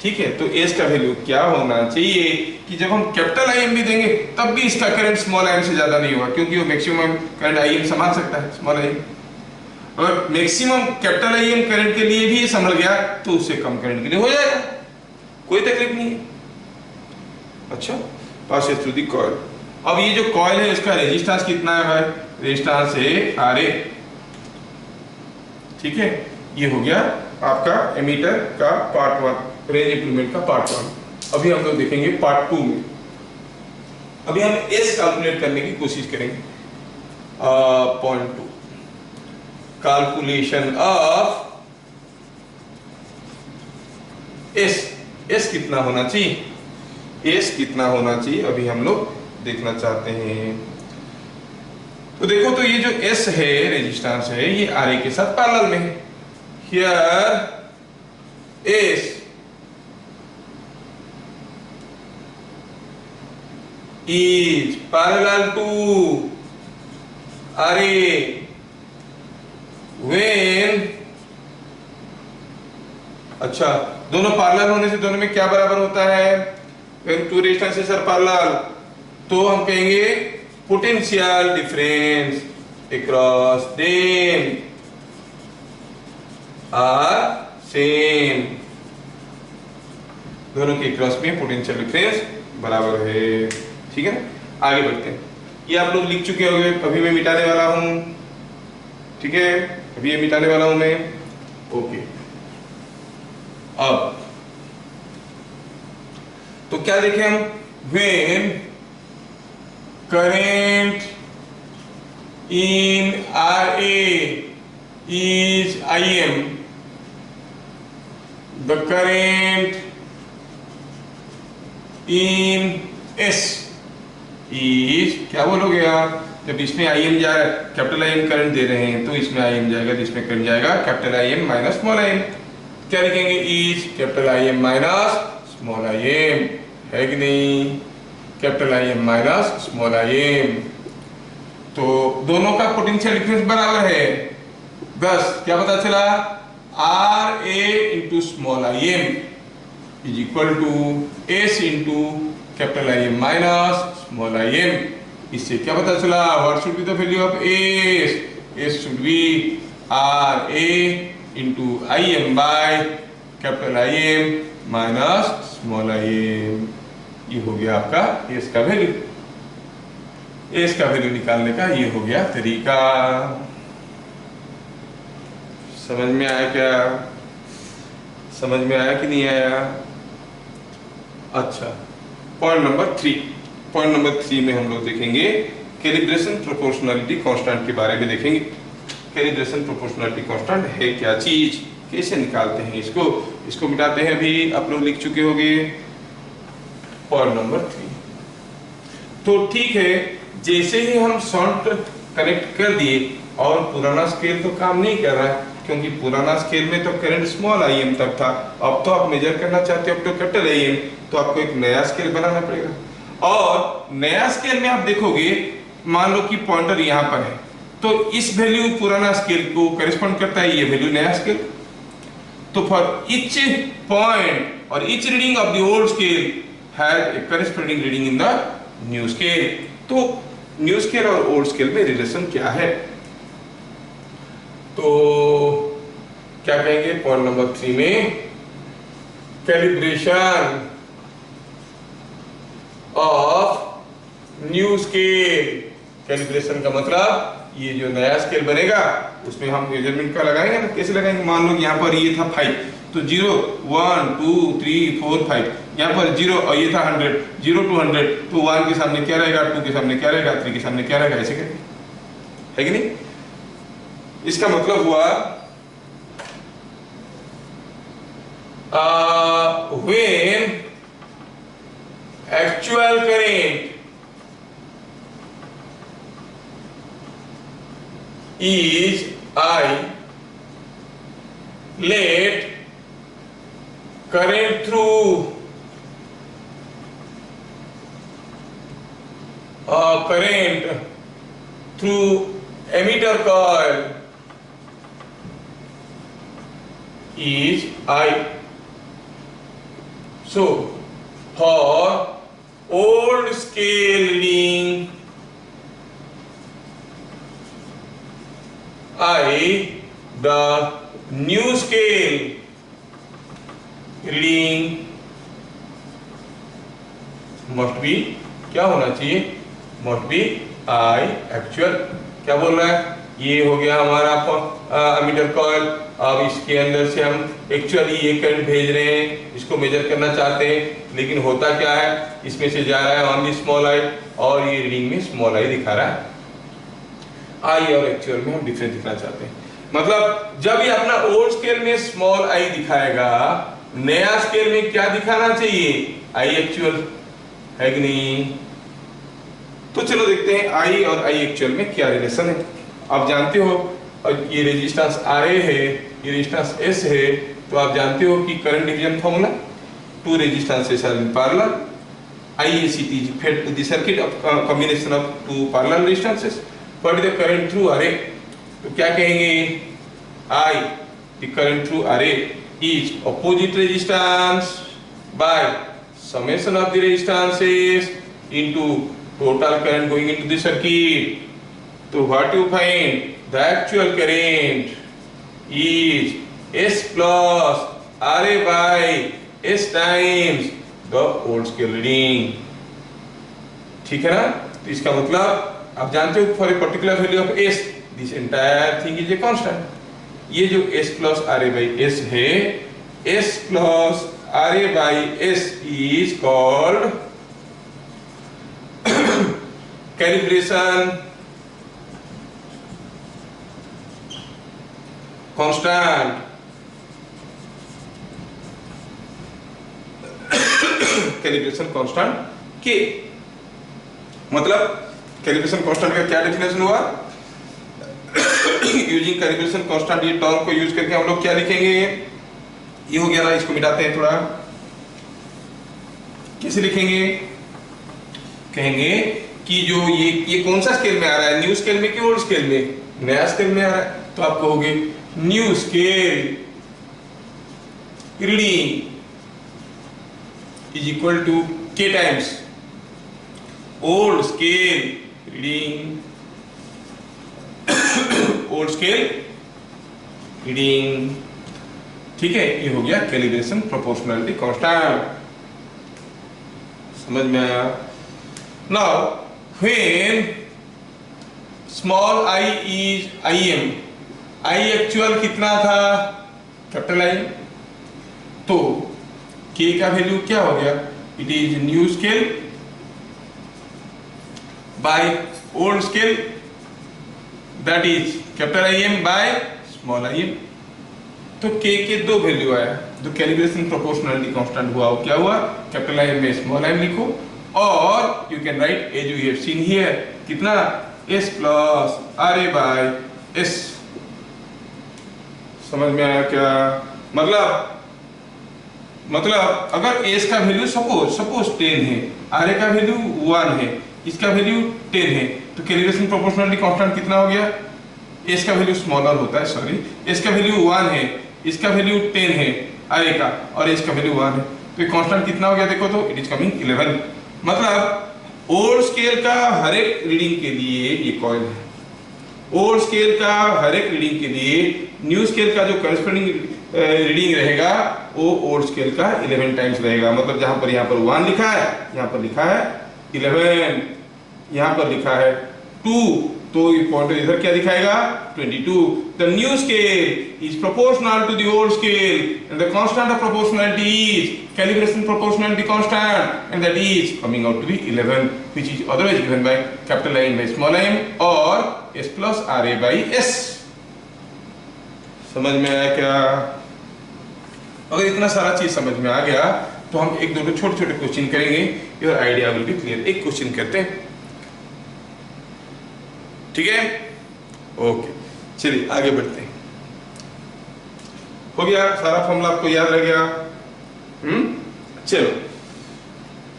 ठीक है। तो S का वैल्यू क्या होना चाहिए कि जब हम कैपिटल आई एम भी देंगे तब भी इसका करंट स्मॉल आई एम से ज्यादा नहीं होगा, क्योंकि वो मैक्सिमम करंट आई एम संभाल सकता है, स्मॉल आई एम। और maximum capital I M current के लिए भी संभल गया तो उससे कम करंट के लिए हो जाएगा, कोई तकलीफ नहीं है। अच्छा, पासेस थ्रू द कॉइल। अब ये जो कॉइल है इसका रेजिस्टेंस कितना है भाई? रेजिस्टेंस है RA। ठीक है, ये हो गया आपका एमीटर का पार्ट 1, रेंज इंप्लीमेंट का पार्ट 1। अभी हम लोग देखेंगे पार्ट 2 में। अभी हम S कैलकुलेट करने की कोशिश करेंगे। पॉइंट 2, कैलकुलेशन ऑफ S कितना होना चाहिए? S कितना होना चाहिए अभी हम लोग देखना चाहते हैं। तो देखो, तो ये जो S है, रेजिस्टेंस है, ये RA के साथ पैरेलल में है। Here S is parallel to RA when, अच्छा, दोनों पैरेलल होने से दोनों में क्या बराबर होता है? when two resistances are parallel, तो हम कहेंगे potential difference across them are same. दोनों के क्रॉस में पोटेंशियल डिफरेंस बराबर है। ठीक है, आगे बढ़ते हैं। ये आप लोग लिख चुके होंगे, अभी मैं मिटाने वाला हूं। ठीक है, अभी ये मिटाने वाला हूं मैं। ओके, अब तो क्या देखें हम? When current in RA is IM, the current in S is, क्या बोलोगे आप? जब इसमें IM जा रहा है, कैपिटल IM करंट दे रहे हैं, तो इसमें IM जाएगा, तो इसमें करंट जाएगा capital IM minus small im। क्या लिखेंगे? Is capital IM minus small im, है कि नहीं? Capital IM minus small im, तो दोनों का पोटेंशियल डिफरेंस बराबर है। बस क्या पता चला? RA into small im is equal to S into capital IM minus small im। इससे क्या पता चला? What should be the value of S? S should be RA into IM by capital IM minus small im। ये हो गया आपका S का value. S का वैल्यू निकालने का ये हो गया तरीका। समझ में आया क्या? समझ में आया कि नहीं आया? अच्छा, पॉइंट नंबर 3। पॉइंट नंबर 3 में हम लोग देखेंगे कैलिब्रेशन प्रोपोर्शनलिटी कांस्टेंट के बारे में देखेंगे। कैलिब्रेशन प्रोपोर्शनलिटी कांस्टेंट है क्या चीज, कैसे निकालते हैं इसको मिटाते हैं। अभी आप लोग लिख चुके होंगे पॉइंट नंबर 3। तो ठीक है, जैसे ही हम शॉर्ट कनेक्ट कर दिए और पुराना स्केल तो काम नहीं कर रहा है, क्योंकि पुराना स्केल में तो करंट स्मॉल IM तक था। अब तो आप मेजर करना चाहते हो तो कैपिटल IM, तो आपको एक नया स्केल बनाना पड़ेगा। और नया स्केल में आप देखोगे, मान लो कि पॉइंटर यहाँ पर है, तो इस वैल्यू पुराना स्केल को करेस्पॉन्ड करता है, ये वैल्यू नया स्केल। तो फॉर ईच पॉइंट और each reading of the old scale has a corresponding reading in the new scale. तो न्यू स्केल और ओल्ड स्केल में रिलेशन क्या है? तो क्या कहेंगे पॉइंट नंबर 3 में? Calibration of new scale. Calibration का मतलब ये जो नया स्केल बनेगा उसमें हम मेजरमेंट का लगाएंगे ना। कैसे लगाएंगे? मान लो यहाँ पर ये था 5, तो 0 1 2 3 4 5, यहाँ पर 0 और ये था 100, 0 to 100, तो 1 के सामने क्या रहेगा, 2 के सामने क्या रहेगा, 3 के सामने क्या रहेगा, ऐसे करके, है कि नहीं? इसका मतलब हुआ when actual current is I, let current through emitter coil is I. So for old scale reading I the new scale reading must be, क्या होना चाहिए, मस्ट बी आई एक्चुअल। क्या बोल रहा है, ये हो गया हमारा एमीटर कॉइल। अब इसके अंदर से हम एक्चुअली ये करंट भेज रहे हैं, इसको मेजर करना चाहते हैं, लेकिन होता क्या है, इसमें से जा रहा है ओनली स्मॉल आई और ये रीडिंग में स्मॉल आई दिखा रहा है। आई और एक्चुअल में हम डिफरेंस दिखना चाहते हैं। मतलब जब ये अपना ओल्ड स्केल में स्मॉल आई दिखाएगा, नया स्केल में क्या दिखाना चाहिए, आई एक्चुअल, है कि नहीं। तो चलो देखते हैं आई और आई एक्चुअल में क्या रिलेशन है। आप जानते हो ये रेजिस्टेंस आर ए है, ये रेजिस्टेंस एस है, तो आप जानते हो कि current division formula, two resistances are in parallel, IACT is fed to the circuit of combination of two parallel resistances. What is the current through array? तो क्या कहेंगे, I the current through array is opposite resistance by summation of the resistances into total current going into the circuit. तो what you find, the actual current is S plus RA by S times the old scale reading. ठीक है ना। तो इसका मतलब आप जानते हो for a particular value of S this entire thing is a constant. ये जो S plus RA by S है, S plus RA by S is called calibration constant. Calibration constant के मतलब कैलिब्रेशन कांस्टेंट का क्या डेफिनेशन हुआ, using calibration constant, ये term को यूज करके हम लोग क्या लिखेंगे, ये हो गया ना, इसको मिटाते हैं थोड़ा, कैसे लिखेंगे, कहेंगे कि जो ये कौन सा स्केल में आ रहा है, न्यू स्केल में कि ओल्ड स्केल में, नया स्केल में आ रहा है, तो आप कहोगे new scale reading is equal to k times old scale reading, old scale reading। ठीक है, ये हो गया कैलिब्रेशन प्रोपोर्शनलिटी कांस्टेंट, समझ में आया। Now when small I is IM, I actual कितना था, कैपिटल आई, तो K का वैल्यू क्या हो गया, it is new scale by old scale, that is capital IM by small IM। तो K के दो वैल्यू आया, जो कैलिब्रेशन प्रोपोर्शनलिटी कांस्टेंट हुआ वो क्या हुआ, कैपिटल IM में स्मॉल IM लिखो, और you can write as you have seen here, कितना, S plus RA by S। समझ में आया क्या, मतलब अगर S का वैल्यू सपोज 10 है, RA का वैल्यू 1 है, इसका वैल्यू 10 है, तो कैलिब्रेशन प्रोपोर्शनलिटी कांस्टेंट कितना हो गया, S का वैल्यू स्मॉलर होता है, सॉरी, S का वैल्यू 1 है, इसका वैल्यू 10 है RA का, और S का वैल्यू 1 है, तो ये कांस्टेंट कितना हो गया, देखो तो इट इज कमिंग 11। मतलब ओल्ड स्केल का हर एक रीडिंग के लिए ये कॉइल है, ओल्ड स्केल का हर एक रीडिंग के लिए न्यू स्केल का जो करस्पॉन्डिंग रीडिंग रहेगा वो ओल्ड स्केल का 11 टाइम्स रहेगा। मतलब जहां पर यहाँ पर 1 लिखा है, यहाँ पर लिखा है 11, यहाँ पर लिखा है 2, तो ये पॉइंटर इधर क्या दिखाएगा, 22। The new scale is proportional to the old scale and the constant of proportionality is calibration proportionality constant, and that is coming out to be 11, which is otherwise given by capital I by small I और S plus RA by S। समझ में आया क्या। अगर इतना सारा चीज समझ में आ गया तो हम एक दो छोटे छोटे क्वेश्चन करेंगे, your idea will be clear. एक क्वेश्चन करते हैं, ठीक है, ओके, चलिए आगे बढ़ते हैं। हो गया सारा फॉर्मूला, आपको याद रह गया, चलो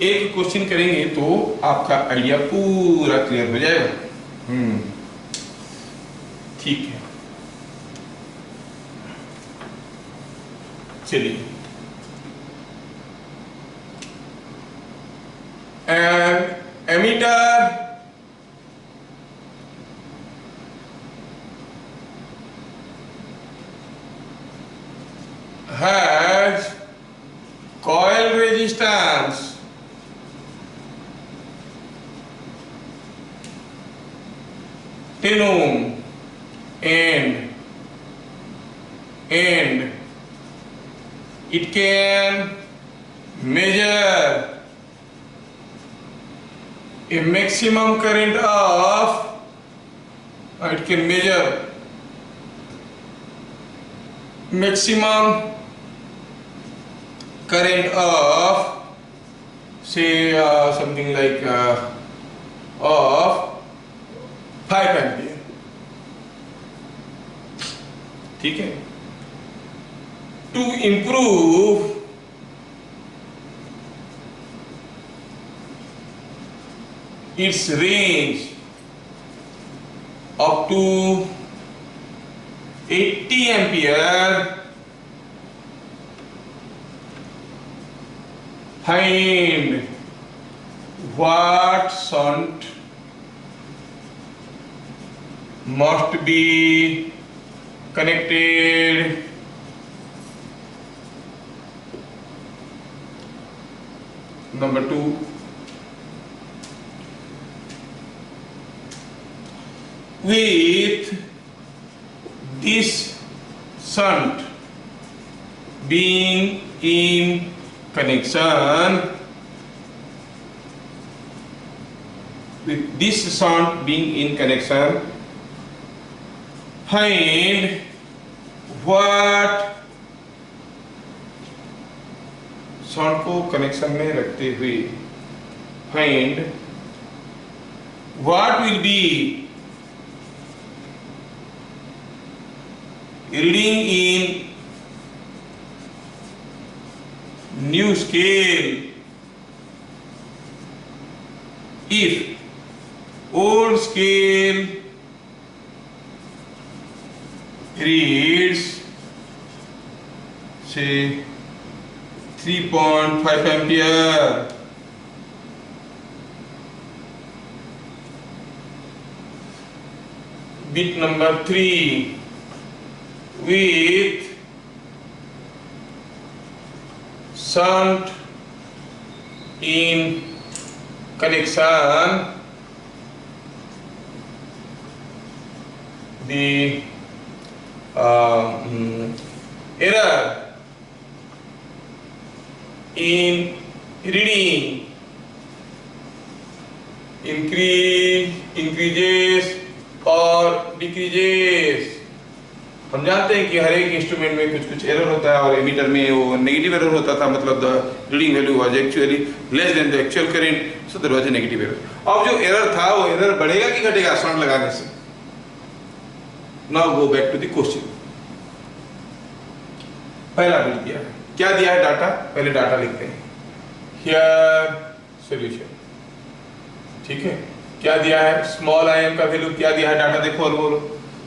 एक क्वेश्चन करेंगे तो आपका आइडिया पूरा क्लियर हो जाएगा। ठीक है, चलिए, ammeter has coil resistance ohm and it can measure a maximum current of it can measure maximum current of say something like of 5 ampere. ठीक है। To improve its range up to 80 ampere, find what shunt must be connected number 2 with this shunt being in connection find what shunt को connection में रखते हुए find what will be reading in new scale if old scale reads say 3.5 ampere, bit number 3 with shunt in connection the error in reading increases or decreases। हम जानते हैं कि हर एक instrument में कुछ कुछ एरर होता है और एमीटर में वो नेगेटिव एरर होता था, मतलब the reading value was actually less than the actual current, so there was a negative error. अब जो एरर था वो एरर बढ़ेगा कि घटेगा शंट लगाने से? Now go back to the question. पहला बिट दिया है, क्या दिया है डाटा, पहले डाटा लिखते हैं। हियर सॉल्यूशन, ठीक है। क्या दिया है, स्मॉल आई एम का वैल्यू क्या दिया है, डाटा देखो और बोलो।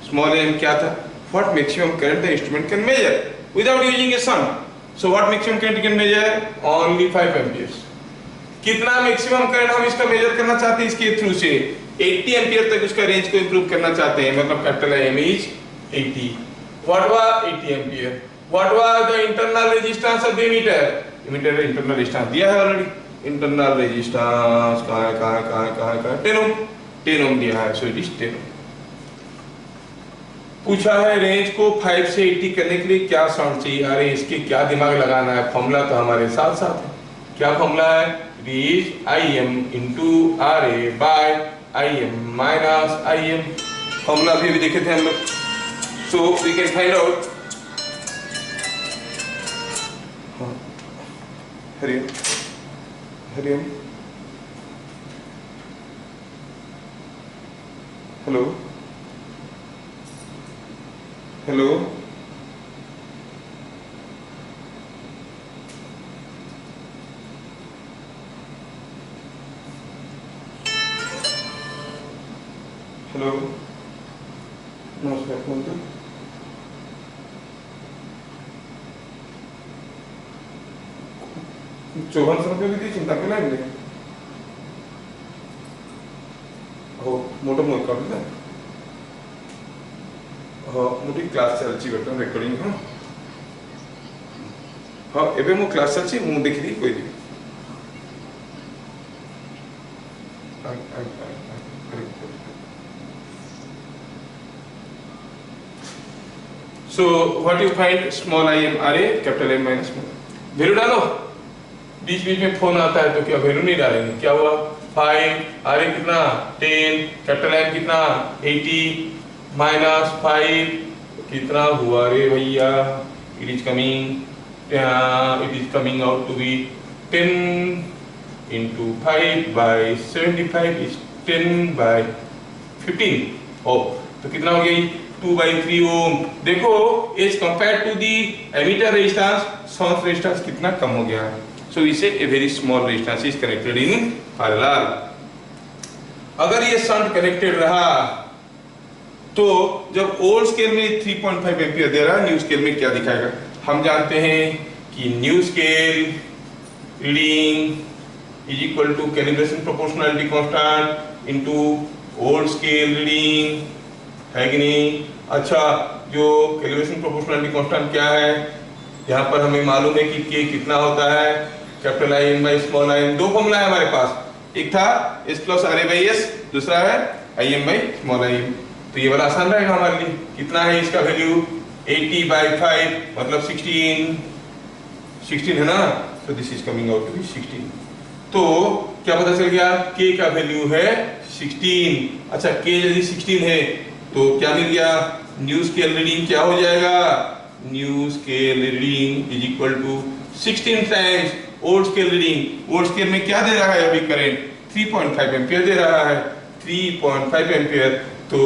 स्मॉल आई एम क्या था, what maximum current the instrument can measure without using a shunt, so what maximum current can measure, only 5 amperes। कितना मैक्सिमम करंट हम इसका मेजर करना चाहते हैं इसके थ्रू से 80 एम्पियर तक उसका रेंज को इंप्रूव करना चाहते हैं, मतलब capital M is 80। What was 80 ampere, what was the internal resistance of the ammeter, ammeter internal resistance दिया है ऑलरेडी, इंटरनल रेजिस्टेंस कहां है 10 ओम दिया है, सो इट इज 10 ओम। पूछा है रेंज को 5 से 80 करने के लिए क्या शंट चाहिए, अरे इसके क्या दिमाग लगाना है, फॉर्मूला तो हमारे साथ साथ है। क्या फॉर्मूला है, it is IM into RA by IM minus IM, formula भी देखे थे हम लोग, so we can find out. Hariom Hariom hello hello hello नमस्कार, कौन तो चौवन सौ रुपये भी चिंता केला हो मोठं मोठ काढून हो मोठी क्लास चलची भेटून रेकॉर्डिंग। हां हाँ एबे मो क्लास चलछि मु देखि कोई दी So what you find small I m RA capital M minus small value डालो। बीच बीच में फोन आता है तो क्या वैल्यू नहीं डालेंगे? क्या हुआ 5 RA कितना 10 कैपिटल M कितना 80 माइनस 5 कितना हुआ रे भैया? It is coming out to be 10 into 5 by 75 is 10 by 15 oh तो कितना हो गया 2 by 3 ओम। देखो as compare to the ammeter resistance source resistance कितना कम हो गया है। सो इसे a very small resistance is connected in parallel. अगर ये शंट कनेक्टेड रहा तो जब ओल्ड स्केल में 3.5 एम्पियर दे रहा है न्यू स्केल में क्या दिखाएगा? हम जानते हैं कि new scale reading is equal to calibration proportionality constant into old scale reading, है कि नहीं? अच्छा, जो कैलिब्रेशन प्रोपोर्शनैलिटी कांस्टेंट क्या है? यहाँ पर हमें मालूम है कि के कितना होता है capital I M by small I M. दो फॉर्मूला है हमारे पास, एक था S plus R A by S, दूसरा है I M by small I M. तो ये वाला आसान रहेगा हमारे लिए। कितना है इसका वैल्यू 80 बाई 5 मतलब 16 है ना, तो this is coming out to be 16। तो क्या पता चल गया? के का वैल्यू है 16। अच्छा, के यदि 16 है तो क्या मिल गया? न्यू स्केल रीडिंग क्या हो जाएगा? New scale reading is equal to 16 times old scale reading. Old scale में क्या दे रहा है अभी करंट? 3.5 एम्पियर दे रहा है। 3.5 एम्पियर तो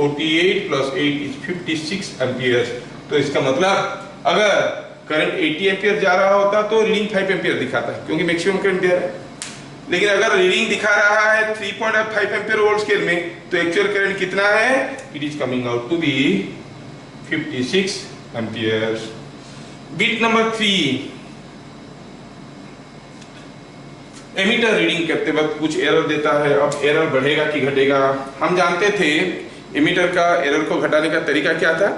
48 प्लस 8 इज 56 एम्पियर। तो इसका मतलब अगर करंट 80 एम्पियर जा रहा होता तो रीडिंग 5 एम्पियर दिखाता है क्योंकि मैक्सिमम करंट दे रहा है। लेकिन अगर रीडिंग दिखा रहा है 3.5 एम्पियर ओल्ड स्केल में तो एक्चुअल करंट कितना है? It is coming out to be 56 ampere. Bit number 3, ammeter reading करते वक्त कुछ एरर देता है। अब एरर बढ़ेगा कि घटेगा? हम जानते थे एमीटर का एरर को घटाने का तरीका क्या था?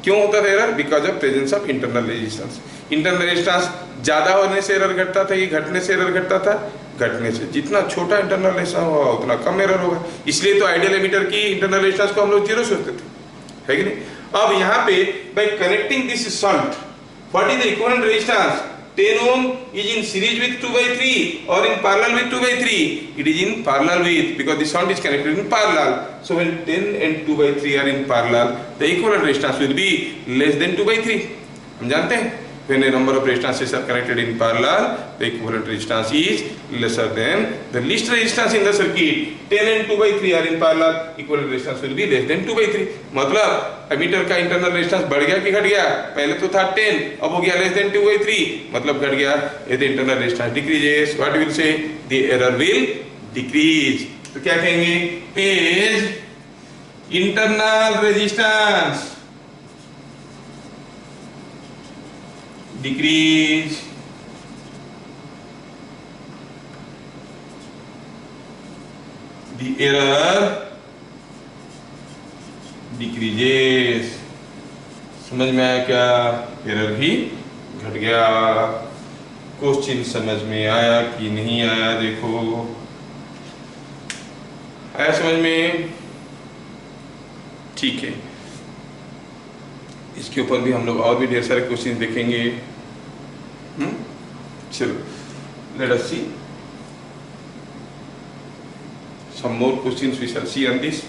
क्यों होता था error? Because of presence of internal resistance. Internal resistance ज्यादा होने से एरर घटता था कि घटने से एरर घटता था? घटने से। जितना छोटा इंटरनल रेजिस्टेंस होगा उतना कम एरर होगा। इसलिए तो आइडियल एमीटर की इंटरनल रेजिस्टेंस को हम लोग 0 सोचते थे, है कि नहीं? अब यहाँ पे bye connecting this shunt, what is the equivalent resistance? 10 ohm is in series with 2/3 or in parallel with 2/3. It is in parallel with, because the shunt is connected in parallel. So when 10 and 2/3 are in parallel, the equivalent resistance will be less than 2/3. हम जानते हैं when a number of resistances are connected in parallel, the equivalent resistance is lesser than the least resistance in the circuit. 10 and 2/3 are in parallel, equivalent resistance will be less than 2/3. मतलब ammeter का internal resistance बढ़ गया कि घट गया? पहले तो था 10, अब हो गया लेस देन 2/3, मतलब घट गया। यदि internal resistance decreases, what will say? The error will decrease. तो क्या कहेंगे? As internal resistance decrease, the error decreases। समझ में आया क्या? एरर भी घट गया। क्वेश्चन समझ में आया कि नहीं आया? देखो, आया समझ में? ठीक है, इसके ऊपर भी हम लोग और भी ढेर सारे क्वेश्चन देखेंगे। चलो, let us see some more questions we shall see on this.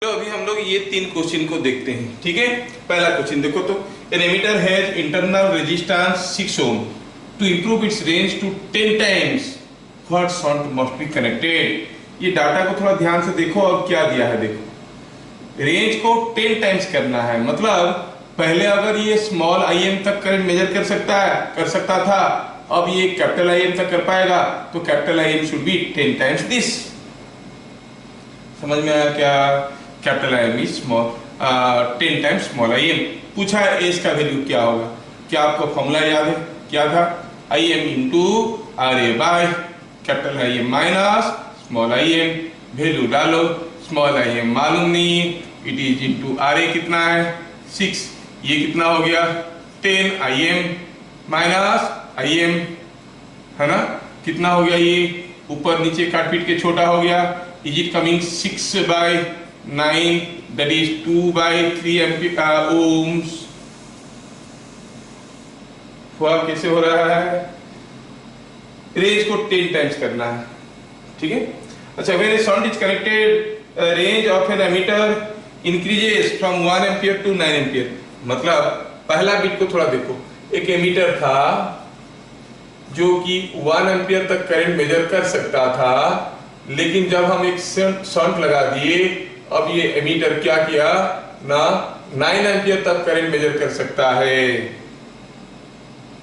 तो अभी हम लोग ये 3 क्वेश्चन को देखते हैं, ठीक है? पहला क्वेश्चन देखो तो, an ammeter has internal resistance 6 ohm to improve its range to 10 times what shunt must be connected. ये डाटा को थोड़ा ध्यान से देखो और क्या दिया है देखो। रेंज को 10 टाइम्स करना है, मतलब पहले अगर ये स्मॉल आई एम तक करंट मेजर कर सकता था, अब ये कैपिटल आई एम तक कर पाएगा, तो capital I M should be 10 times this. समझ में आया क्या? Capital I M is small 10 times small I M. पूछा है एज का वैल्यू क्या होगा? क्या आपको फॉर्मूला याद है? क्या था? I M into R A by capital I M minus small I M. Value डालो, स्मॉल आई एम मालूम नहीं, it is into R A कितना है 6, ये कितना हो गया 10 IM माइनस IM, है ना, कितना हो गया ये, ऊपर नीचे काट पीट के छोटा हो गया। Is it coming 6/9, that is 2/3 ampere ohms. हुआ कैसे हो रहा है, रेंज को 10 टाइम्स करना है, ठीक है। अच्छा, when a sound is connected range of an ammeter increases from 1 ampere to 9 ampere. मतलब पहला बिट को थोड़ा देखो, एक एमीटर था जो कि 1 एम्पियर तक करंट मेजर कर सकता था, लेकिन जब हम एक शंट लगा दिए, अब ये एमीटर क्या किया ना, 9 एम्पियर तक करंट मेजर कर सकता है।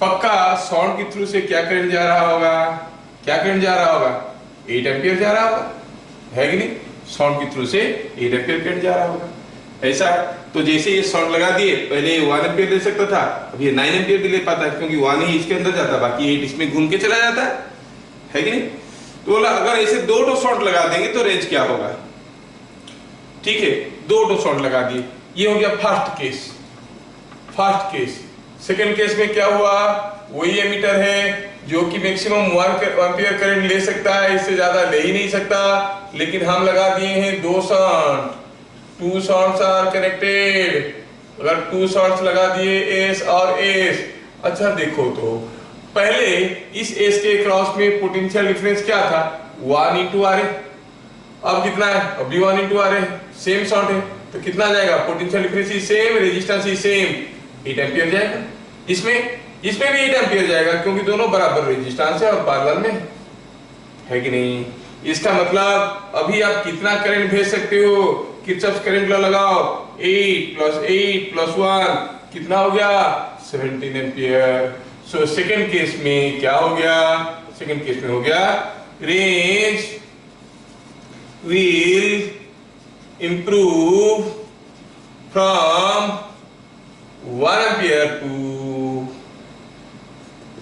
पक्का शंट के थ्रू से क्या करंट जा रहा होगा, क्या करंट जा रहा होगा, 8 एम्पियर जा रहा होगा, है कि नहीं। शंट के थ्रू से 8 एम्पियर करंट जा रहा होगा, ऐसा है। तो जैसे ये शॉर्ट लगा दिए, पहले 1 एम्पियर दे सकता था, अब ये 9 एम्पियर भी ले पाता है, क्योंकि 1 ही इसके अंदर जाता, बाकी 8 इसमें घूम के चला जाता है कि नहीं। तो बोला अगर ऐसे 2 शॉर्ट लगा देंगे तो रेंज क्या होगा, ठीक है। 2 शॉर्ट लगा दिए, ये हो गया first case, first case. Second case में क्या हुआ, वही एमीटर है जो कि मैक्सिमम 1 एम्पियर करंट ले सकता है, इससे ज्यादा ले ही नहीं सकता, लेकिन हम लगा दिए हैं 2 शॉर्ट, 2 शॉर्ट्स आर कनेक्टेड। अगर 2 शॉर्ट्स लगा दिए S और S, अच्छा देखो तो पहले इस S के क्रॉस में पोटेंशियल डिफरेंस क्या था, 1 × RA। अब कितना है, अब भी 1 × RA, सेम शॉर्ट है, तो कितना जाएगा, पोटेंशियल डिफरेंस ही सेम, रेजिस्टेंस ही सेम, 8 एम्पियर जाएगा। इसमें भी 8 एम्पियर जाएगा, क्योंकि दोनों बराबर रेजिस्टेंस है और पैरेलल में, है कि नहीं। इसका मतलब अभी आप कितना करंट भेज सकते हो, किरचॉफ करंट लॉ लगाओ, 8 + 8 + 1 कितना हो गया, 17 एम्पियर। सो सेकंड केस में क्या हो गया, सेकंड केस में हो गया range will improve from 1 ampere to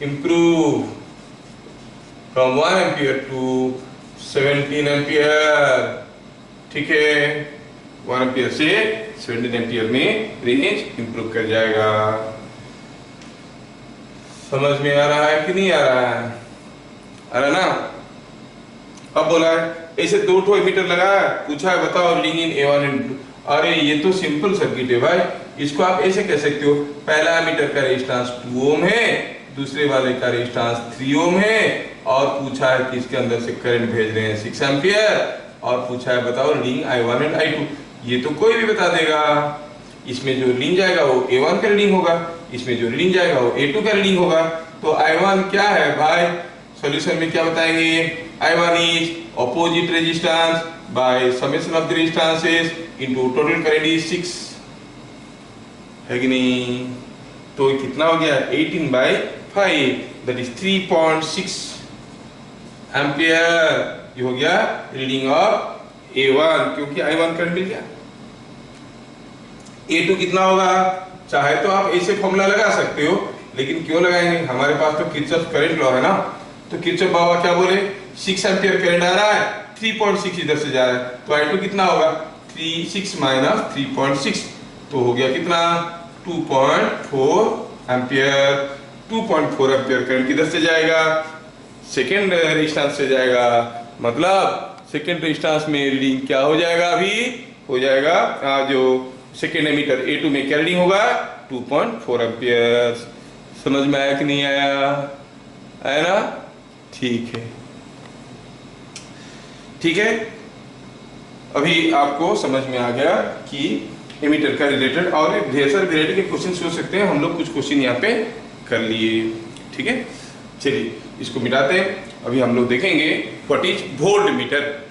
improve from 1 ampere to 17 ampere, ठीक है। 1 एम्पियर से 17 एम्पियर में रेंज इंप्रूव कर जाएगा। समझ में आ रहा है कि नहीं आ रहा है, आ रहा ना। अब बोला है ऐसे 2 एमीटर लगा है, पूछा है बताओ reading in A1 and A2। अरे ये तो सिंपल सर्किट है भाई, इसको आप ऐसे कह सकते हो, पहला एमीटर का रेजिस्टेंस 2 ओम है, दूसरे वाले का रेजिस्टेंस 3 ओम है, और पूछा है कि इसके अंदर से करंट भेज रहे हैं 6 एम्पियर, और पूछा है बताओ रीडिंग I1 and I2। ये तो कोई भी बता देगा, इसमें जो रीडिंग जाएगा वो A1 का रीडिंग होगा, इसमें जो रीडिंग जाएगा वो A2 का रीडिंग होगा। तो I1 क्या है भाई, सॉल्यूशन में क्या बताएंगे, I1 is opposite resistance by summation of the resistances into total current is 6, है कि नहीं। तो कितना हो गया, 18/5, दैट इज 3.6 एम्पियर। ये हो गया रीडिंग ऑफ A1, क्योंकि I1 करंट मिल गया। A2 कितना होगा, चाहे तो आप ऐसे फॉर्मूला लगा सकते हो, लेकिन क्यों लगाएंगे, हमारे पास तो किरचॉफ करंट लॉ है ना। तो किरचॉफ बाबा क्या बोले, 6 एम्पियर करंट आ रहा है, 3.6 इधर से जा रहा है, तो I2 कितना होगा, 6 - 3.6, तो हो गया कितना, 2.4 एम्पियर। 2.4 एम्पियर करंट किधर से जाएगा, सेकेंड रेजिस्टेंस से जाएगा। मतलब सेकेंड रेजिस्टेंस में रीडिंग क्या हो जाएगा, अभी हो जाएगा जो सेकेंड एमीटर A2 में क्या रीडिंग होगा, 2.4 एम्पियर। समझ में आया कि नहीं आया, आया ना, ठीक है, ठीक है। अभी आपको समझ में आ गया कि एमीटर का रिलेटेड और ढेर सारे वैरायटी के क्वेश्चन हो सकते हैं, हम लोग कुछ क्वेश्चन यहाँ पे कर लिए, ठीक है। चलिए इसको मिटाते हैं। अभी हम लोग देखेंगे व्हाट इज वोल्ट मीटर।